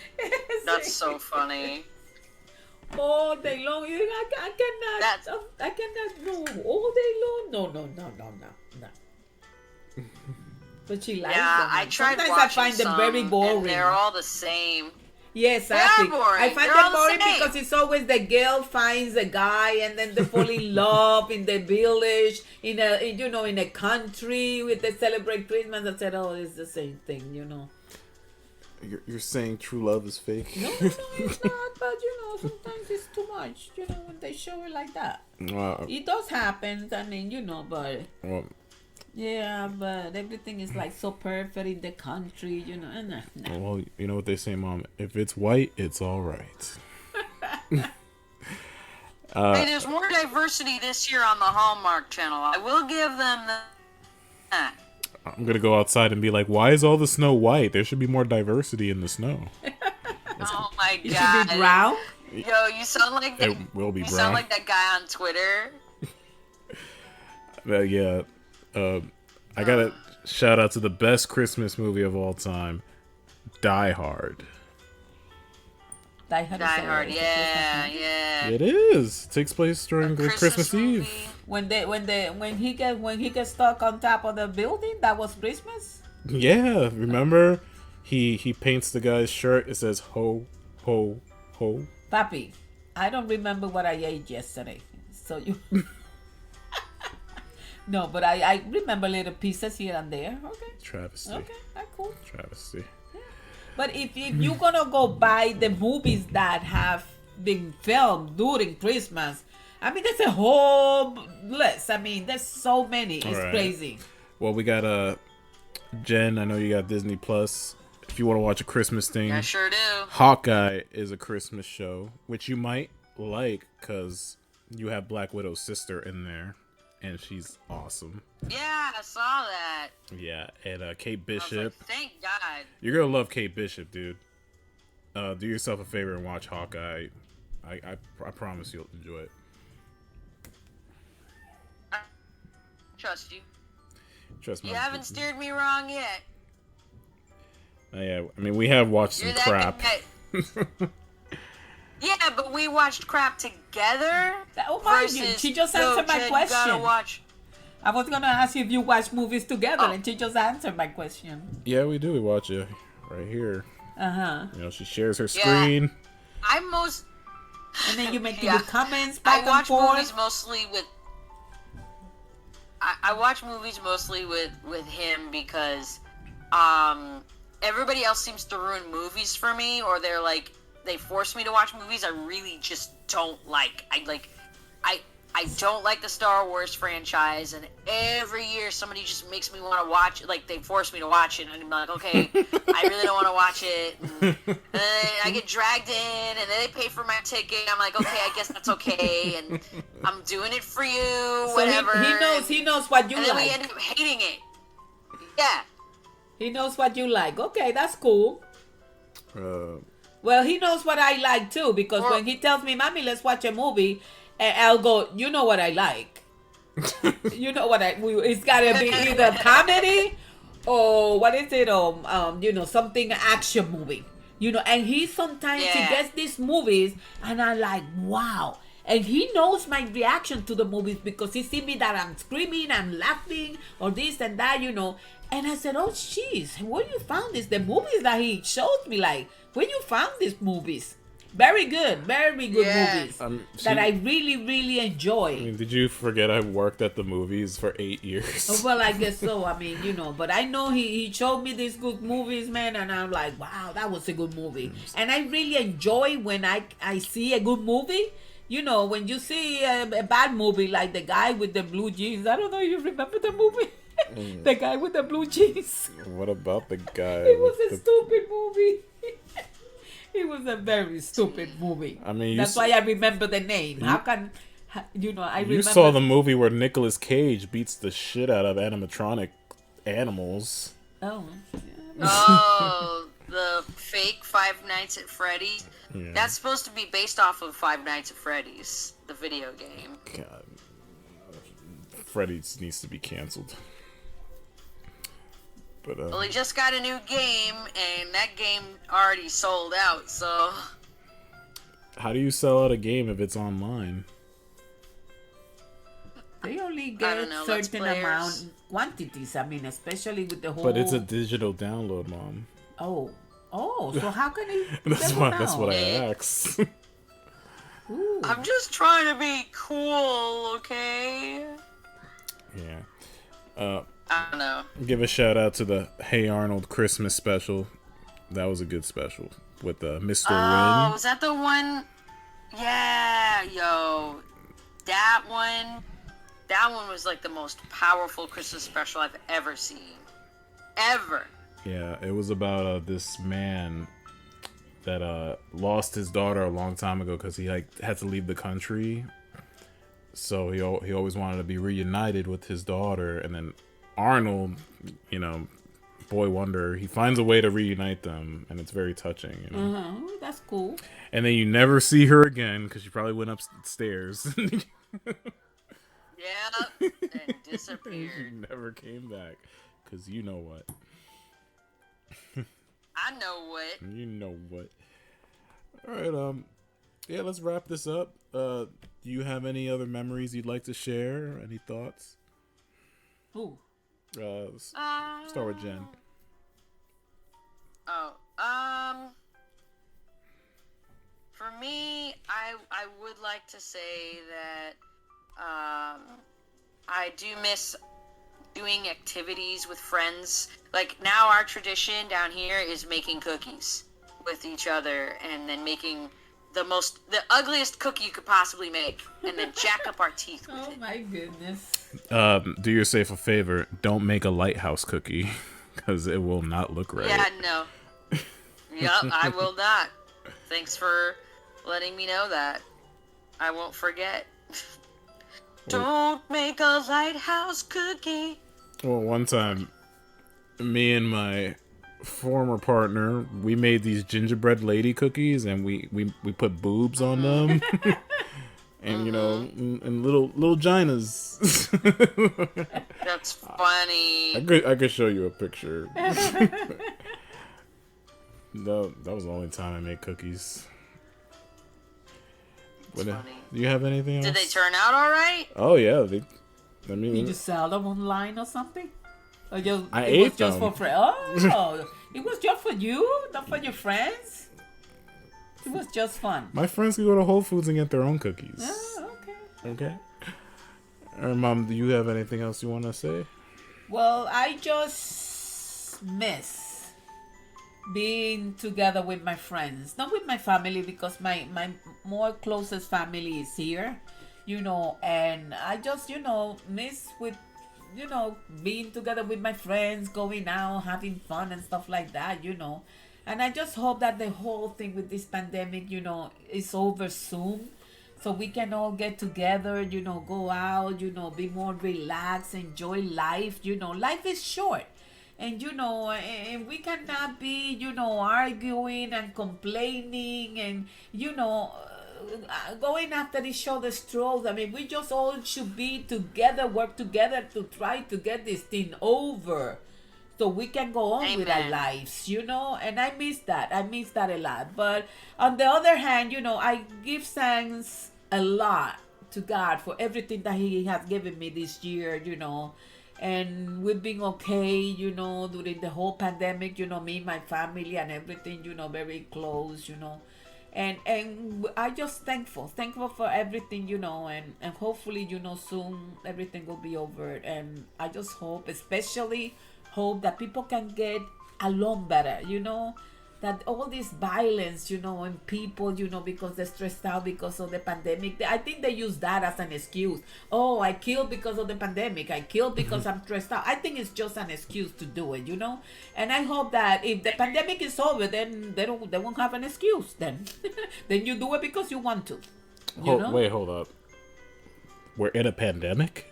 Speaker 1: That's so funny.
Speaker 3: All day long. I cannot, no. All day long. No. But she likes them.
Speaker 1: I tried
Speaker 3: Sometimes
Speaker 1: watching
Speaker 3: I find them very
Speaker 1: some,
Speaker 3: boring.
Speaker 1: and they're all the same.
Speaker 3: Yes, exactly.
Speaker 1: They're boring.
Speaker 3: I find
Speaker 1: They're
Speaker 3: them
Speaker 1: all the
Speaker 3: boring
Speaker 1: same.
Speaker 3: because it's always the girl finds a guy and then they fall in love in the village, in a country with they celebrate Christmas. I said, oh, it's the same thing.
Speaker 2: You're saying true love is fake?
Speaker 3: No, it's not. But sometimes it's too much. When they show it like that, it does happen. I mean, but.
Speaker 2: Well,
Speaker 3: yeah, but everything is like so perfect in the country, nah.
Speaker 2: well, you know what they say, Mom? If it's white, it's all right.
Speaker 1: Hey, there's more diversity this year on the Hallmark Channel. I will give them that.
Speaker 2: I'm gonna go outside and be like, why is all the snow white? There should be more diversity in the snow.
Speaker 1: Oh my
Speaker 3: It
Speaker 1: god.
Speaker 3: should be brown.
Speaker 1: Yo, you sound like
Speaker 2: It will be
Speaker 1: you
Speaker 2: brown.
Speaker 1: sound like that guy on Twitter.
Speaker 2: Yeah. I gotta shout out to the best Christmas movie of all time, Die Hard.
Speaker 3: Die Hard.
Speaker 1: Die Hard, yeah.
Speaker 2: It is. It takes place during the Christmas
Speaker 1: movie.
Speaker 2: Eve.
Speaker 3: When he gets stuck on top of the building, that was Christmas.
Speaker 2: Yeah, remember? He paints the guy's shirt. It says ho ho ho.
Speaker 3: Papi, I don't remember what I ate yesterday. So you. No, but I remember little pieces here and there. Okay.
Speaker 2: Travesty.
Speaker 3: Okay, that's cool.
Speaker 2: Travesty.
Speaker 3: But if you're gonna go by the movies that have been filmed during Christmas, I mean, there's a whole list. I mean, there's so many. It's
Speaker 2: All right.
Speaker 3: crazy.
Speaker 2: Well, we got Jen. I know you got Disney Plus. If you want to watch a Christmas thing,
Speaker 1: I sure do.
Speaker 2: Hawkeye is a Christmas show, which you might like because you have Black Widow's sister in there, and she's awesome.
Speaker 1: Yeah, I saw that.
Speaker 2: Yeah, and Kate
Speaker 1: I was
Speaker 2: Bishop.
Speaker 1: like, thank God.
Speaker 2: You're gonna love Kate Bishop, dude. Do yourself a favor and watch Hawkeye. I promise you'll enjoy it.
Speaker 1: I trust you.
Speaker 2: Trust me.
Speaker 1: You haven't steered me wrong yet.
Speaker 2: Yeah, I mean we have watched some
Speaker 1: You're that
Speaker 2: crap.
Speaker 1: guy. Yeah, but we watched crap together.
Speaker 3: Oh, mind you,
Speaker 1: versus,
Speaker 3: she just
Speaker 1: "Yo,
Speaker 3: answered my
Speaker 1: Jen, you gotta
Speaker 3: question.
Speaker 1: watch."
Speaker 3: I was gonna ask you if you watch movies together,
Speaker 1: Oh.
Speaker 3: and she just answered my question.
Speaker 2: Yeah, we do. We watch it right here.
Speaker 3: Uh-huh.
Speaker 2: You know, she shares her screen.
Speaker 1: I'm most.
Speaker 3: And then you make
Speaker 1: Yeah.
Speaker 3: your comments
Speaker 1: I
Speaker 3: back and
Speaker 1: watch
Speaker 3: forth.
Speaker 1: movies mostly with. I watch movies mostly with him because, everybody else seems to ruin movies for me, or they're like they force me to watch movies I really just don't like. I don't like the Star Wars franchise, and every year somebody just makes me want to watch it. Like, they force me to watch it, and I'm like, okay, I really don't want to watch it. And then I get dragged in, and then they pay for my ticket. I'm like, okay, I guess that's okay, and I'm doing it for you,
Speaker 3: So
Speaker 1: whatever.
Speaker 3: he knows what you
Speaker 1: and then we
Speaker 3: like.
Speaker 1: end up hating it. Yeah.
Speaker 3: He knows what you like. Okay, that's cool.
Speaker 2: Uh,
Speaker 3: Well, he knows what I like too, because
Speaker 1: Or-
Speaker 3: when he tells me, "Mommy, let's watch a movie," and I'll go, "You know what I like. You know what it's gotta be either comedy or what is it? Something action movie. And he sometimes he
Speaker 1: Yeah.
Speaker 3: gets these movies, and I'm like, wow. And he knows my reaction to the movies because he see me that I'm screaming, I'm laughing, or this and that, And I said, oh, jeez, where you found this? The movies that he shows me, like, where you found these movies? Very good
Speaker 1: Yeah.
Speaker 3: movies that I really, really enjoy.
Speaker 2: I mean, did you forget I worked at the movies for 8 years?
Speaker 3: Oh, well, I guess so. I mean, but I know he showed me these good movies, man, and I'm like, wow, that was a good movie. And I really enjoy when I see a good movie. When you see a bad movie, like the guy with the blue jeans. I don't know if you remember the movie. The guy with the blue jeans.
Speaker 2: What about the guy?
Speaker 3: It was
Speaker 2: with
Speaker 3: a
Speaker 2: the...
Speaker 3: stupid movie. It was a very stupid movie.
Speaker 2: I mean,
Speaker 3: That's why I remember the name. I remember.
Speaker 2: You saw the movie where Nicolas Cage beats the shit out of animatronic animals.
Speaker 3: Oh.
Speaker 1: Oh, the fake Five Nights at Freddy's.
Speaker 2: Yeah.
Speaker 1: That's supposed to be based off of Five Nights at Freddy's, the video game.
Speaker 2: God, Freddy needs to be canceled. But
Speaker 1: Well, he just got a new game, and that game already sold out, so...
Speaker 2: how do you sell out a game if it's online?
Speaker 3: They only
Speaker 1: I
Speaker 3: get
Speaker 1: don't know, Let's
Speaker 3: certain
Speaker 1: Players.
Speaker 3: amount quantities. I mean, especially with the whole.
Speaker 2: But it's a digital download, Mom.
Speaker 3: Oh, so how can he?
Speaker 2: That's what I
Speaker 1: Yeah.
Speaker 2: asked.
Speaker 3: Ooh.
Speaker 1: I'm just trying to be cool, okay?
Speaker 2: Yeah.
Speaker 1: I don't know.
Speaker 2: Give a shout out to the Hey Arnold Christmas special. That was a good special with Mr.
Speaker 1: Oh,
Speaker 2: Wynn.
Speaker 1: was that the one? Yeah, yo. That one was like the most powerful Christmas special I've ever seen. Ever.
Speaker 2: Yeah, it was about this man that lost his daughter a long time ago because he had to leave the country. So he always wanted to be reunited with his daughter, and then Arnold, boy wonder, he finds a way to reunite them, and it's very touching.
Speaker 3: Uh-huh. That's cool.
Speaker 2: And then you never see her again because she probably went upstairs.
Speaker 1: Yeah, and
Speaker 2: She
Speaker 1: disappeared.
Speaker 2: never came back because you know what.
Speaker 1: I know what.
Speaker 2: You know what. All right, yeah, let's wrap this up. Do you have any other memories you'd like to share? Any thoughts?
Speaker 3: Ooh.
Speaker 2: Start with Jen.
Speaker 1: For me, I would like to say that I do miss doing activities with friends. Like now our tradition down here is making cookies with each other and then making the ugliest cookie you could possibly make and then jack up our teeth with
Speaker 3: Oh
Speaker 1: it.
Speaker 3: my goodness.
Speaker 2: Do yourself a favor. Don't make a lighthouse cookie because it will not look right.
Speaker 1: Yeah, no. Yup, I will not. Thanks for letting me know that. I won't forget. Don't make a lighthouse cookie.
Speaker 2: Well, one time, me and my former partner, we made these gingerbread lady cookies, and we put boobs on them, and you know, and little ginas.
Speaker 1: That's funny.
Speaker 2: I could show you a picture. No, that was the only time I made cookies.
Speaker 1: That's funny.
Speaker 2: Do you have anything else?
Speaker 1: Did they turn out all right?
Speaker 2: Oh yeah, I
Speaker 3: Did you sell them online or something? Or just
Speaker 2: I
Speaker 3: it
Speaker 2: ate
Speaker 3: was just
Speaker 2: them.
Speaker 3: for friends? Oh, it was just for you, not for your friends. It was just fun.
Speaker 2: My friends can go to Whole Foods and get their own cookies.
Speaker 3: Oh, okay.
Speaker 2: Okay. Mom, do you have anything else you want to say?
Speaker 3: Well, I just miss being together with my friends, not with my family because my more closest family is here, you know, and I just, you know, miss with, you know, being together with my friends, going out, having fun and stuff like that, you know. And I just hope that the whole thing with this pandemic, you know, is over soon. So we can all get together, you know, go out, you know, be more relaxed, enjoy life. You know, life is short. And, you know, and we cannot be, you know, arguing and complaining and, you know, going after each other's throats. I mean, we just all should be together, work together to try to get this thing over so we can go on with our
Speaker 1: Amen.
Speaker 3: lives, you know. And I miss that. I miss that a lot. But on the other hand, you know, I give thanks a lot to God for everything that He has given me this year, you know. And we've been okay, you know, during the whole pandemic, you know, me, my family and everything, you know, very close, you know. And I just thankful for everything, you know, and hopefully, you know, soon everything will be over. And I just hope, especially hope that people can get along better, you know, that all this violence, you know, and people, you know, because they're stressed out because of the pandemic. I think they use that as an excuse. Oh, I killed because of the pandemic. I killed because I'm stressed out. I think it's just an excuse to do it, you know. And I hope that if the pandemic is over, then they won't have an excuse. Then, then you do it because you want to. You know?
Speaker 2: Wait, hold up. We're in a pandemic?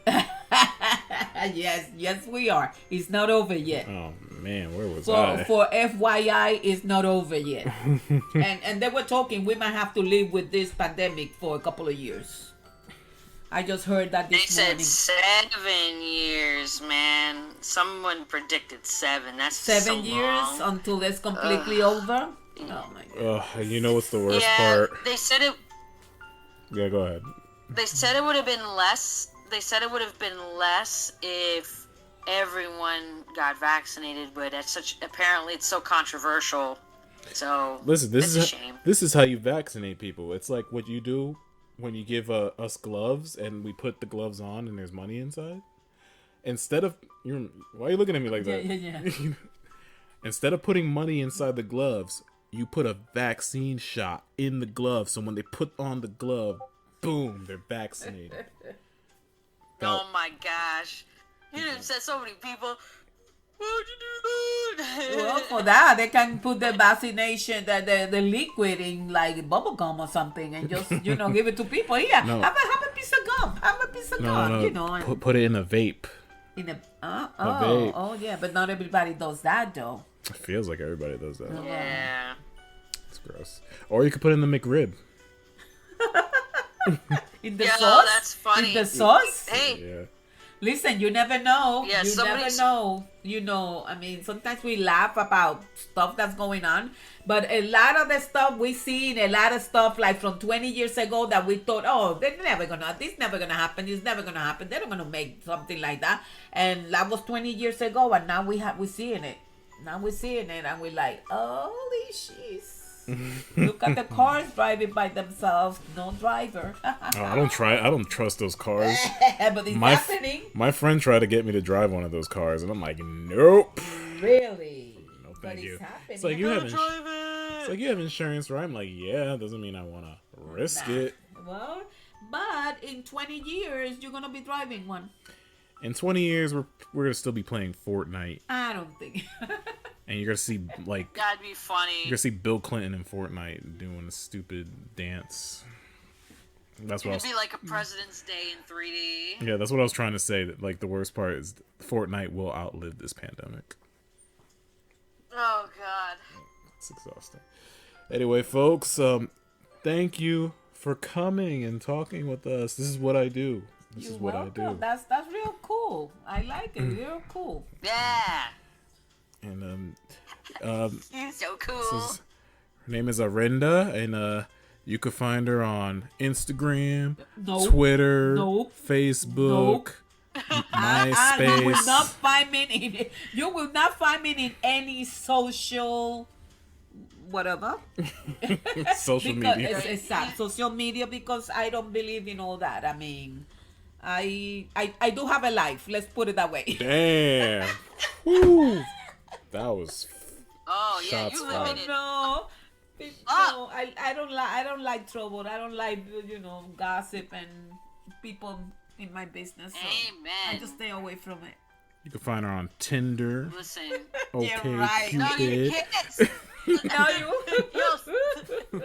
Speaker 3: Yes, we are. It's not over yet.
Speaker 2: Oh man, where was
Speaker 3: For
Speaker 2: I?
Speaker 3: for FYI, it's not over yet. and they were talking we might have to live with this pandemic for a couple of years. I just heard that
Speaker 1: They
Speaker 3: this
Speaker 1: said
Speaker 3: morning.
Speaker 1: 7 years, man. Someone predicted 7. That's
Speaker 3: 7
Speaker 1: so
Speaker 3: years
Speaker 1: long.
Speaker 3: until it's completely over. Oh my god.
Speaker 2: You know what's the worst
Speaker 1: Yeah,
Speaker 2: part?
Speaker 1: they said it.
Speaker 2: Yeah, go ahead.
Speaker 1: They said it would have been less. They said it would have been less if everyone got vaccinated, but apparently it's so controversial. So
Speaker 2: Listen,
Speaker 1: it's a shame.
Speaker 2: this is how you vaccinate people. It's like what you do when you give us gloves and we put the gloves on and there's money inside. Instead of why are you looking at me like that?
Speaker 3: Yeah.
Speaker 2: Instead of putting money inside the gloves, you put a vaccine shot in the glove. So when they put on the glove, boom, they're vaccinated.
Speaker 1: Oh my gosh. You done said so many people. Why'd you do that?
Speaker 3: Well, for that they can put the vaccination, the liquid in like bubble gum or something, and just give it to people. Here,
Speaker 2: No.
Speaker 3: have a piece of gum. Have a piece of gum. And
Speaker 2: Put it in a vape.
Speaker 3: in a
Speaker 2: vape.
Speaker 3: oh yeah, but not everybody does that though.
Speaker 2: It feels like everybody does that.
Speaker 1: Yeah.
Speaker 2: It's gross. Or you could put it in the McRib.
Speaker 3: In the
Speaker 1: Yeah,
Speaker 3: sauce.
Speaker 1: that's funny.
Speaker 3: In the sauce.
Speaker 1: Hey,
Speaker 2: Yeah.
Speaker 3: Listen, you never know.
Speaker 1: Yeah,
Speaker 3: you never know. I mean, sometimes we laugh about stuff that's going on, but a lot of the stuff we seen, a lot of stuff like from 20 years ago that we thought, oh, this never gonna happen. It's never gonna happen. They're not gonna make something like that. And that was 20 years ago, and now we're seeing it. Now we're seeing it, and we're like, holy shiz. Look at the cars driving by themselves. No driver.
Speaker 2: Oh, I don't trust those cars.
Speaker 3: But it's happening.
Speaker 2: My friend tried to get me to drive one of those cars, and I'm like, nope.
Speaker 3: Really?
Speaker 2: No,
Speaker 3: But
Speaker 2: thank
Speaker 3: it's
Speaker 2: you.
Speaker 3: happening.
Speaker 2: It's like it's like you have insurance, right? I'm like, yeah. Doesn't mean I want to risk
Speaker 3: Nah.
Speaker 2: it.
Speaker 3: Well, but in 20 years, you're gonna be driving one.
Speaker 2: In 20 years, we're gonna still be playing Fortnite,
Speaker 3: I don't think.
Speaker 2: and you're gonna see like
Speaker 1: That'd be funny.
Speaker 2: you're gonna see Bill Clinton in Fortnite doing a stupid dance. That's what I
Speaker 1: It'd
Speaker 2: was.
Speaker 1: be like a President's Day in 3D.
Speaker 2: Yeah, that's what I was trying to say. That like the worst part is Fortnite will outlive this pandemic.
Speaker 1: Oh God.
Speaker 2: It's exhausting. Anyway, folks, thank you for coming and talking with us. This is what I do. This
Speaker 3: You're
Speaker 2: is what
Speaker 3: welcome.
Speaker 2: I do.
Speaker 3: That's real cool. I like it. Real cool.
Speaker 1: Yeah.
Speaker 2: And
Speaker 1: So cool.
Speaker 2: her name is Arenda, and you can find her on Instagram,
Speaker 3: Nope.
Speaker 2: Twitter,
Speaker 3: Nope.
Speaker 2: Facebook, MySpace.
Speaker 3: You will not find me in. You will not find me in any social, whatever.
Speaker 2: Social
Speaker 3: Because
Speaker 2: media.
Speaker 3: it's sad. Social media, because I don't believe in all that. I mean, I do have a life. Let's put it that way.
Speaker 2: Damn. Woo. That was.
Speaker 1: Oh yeah,
Speaker 2: Shots
Speaker 1: you
Speaker 2: fired.
Speaker 1: live in it.
Speaker 3: No. No, I don't like trouble. I don't like gossip and people in my business. So
Speaker 1: Amen.
Speaker 3: I just stay away from it.
Speaker 2: You can find her on Tinder.
Speaker 1: Listen.
Speaker 3: Yeah,
Speaker 2: Okay,
Speaker 3: right.
Speaker 1: No, you
Speaker 2: Cupid.
Speaker 1: can't.
Speaker 3: No, you.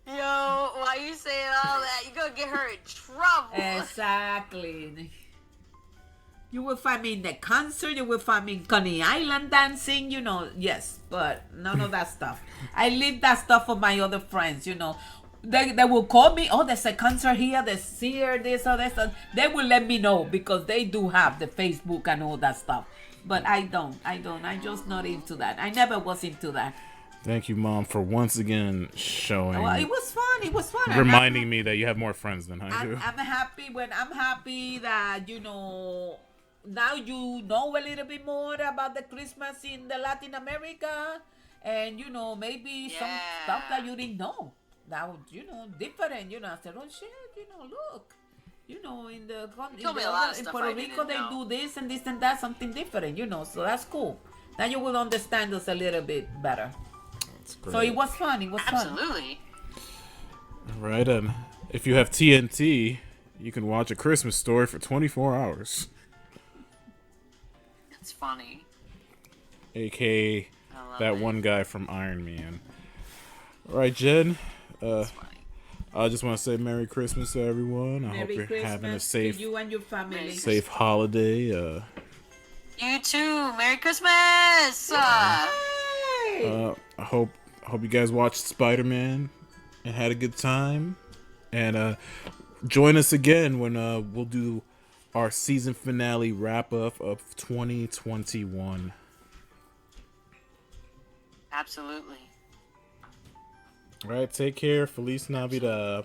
Speaker 1: Yo, why you saying all that? You gonna get her in trouble.
Speaker 3: Exactly. You will find me in the concert. You will find me in Coney Island dancing. Yes, but none of that stuff. I leave that stuff for my other friends. They will call me. Oh, there's a concert here. There's here, this or this. They will let me know because they do have the Facebook and all that stuff. But I don't. I'm just not into that. I never was into that.
Speaker 2: Thank you, Mom, for once again showing.
Speaker 3: Well, it was fun. It was fun.
Speaker 2: Reminding me that you have more friends than I do.
Speaker 3: I'm happy that now you know a little bit more about the Christmas in the Latin America, and maybe some stuff that you didn't know. Now different. I said, oh shit, look, in Puerto Rico they do this and this and that, something different. So that's cool. Now you will understand us a little bit better.
Speaker 2: That's great.
Speaker 3: So it was fun. It was fun.
Speaker 1: Absolutely.
Speaker 2: All right, and if you have TNT, you can watch A Christmas Story for 24 hours.
Speaker 1: It's funny.
Speaker 2: AKA
Speaker 1: I love
Speaker 2: that
Speaker 1: it.
Speaker 2: one guy from Iron Man. All right, Jen.
Speaker 1: It's funny.
Speaker 2: I just want to say Merry Christmas to everyone. I hope
Speaker 3: Merry
Speaker 2: you're
Speaker 3: Christmas
Speaker 2: having a
Speaker 3: to
Speaker 2: safe,
Speaker 3: you and your family.
Speaker 2: safe holiday.
Speaker 1: You too. Merry Christmas.
Speaker 3: Hey!
Speaker 2: I hope you guys watched Spider-Man and had a good time. And join us again when we'll do our season finale wrap up of 2021.
Speaker 1: Absolutely.
Speaker 2: All right, take care. Feliz Navidad.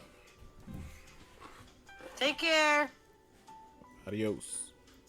Speaker 1: Take care.
Speaker 2: Adios.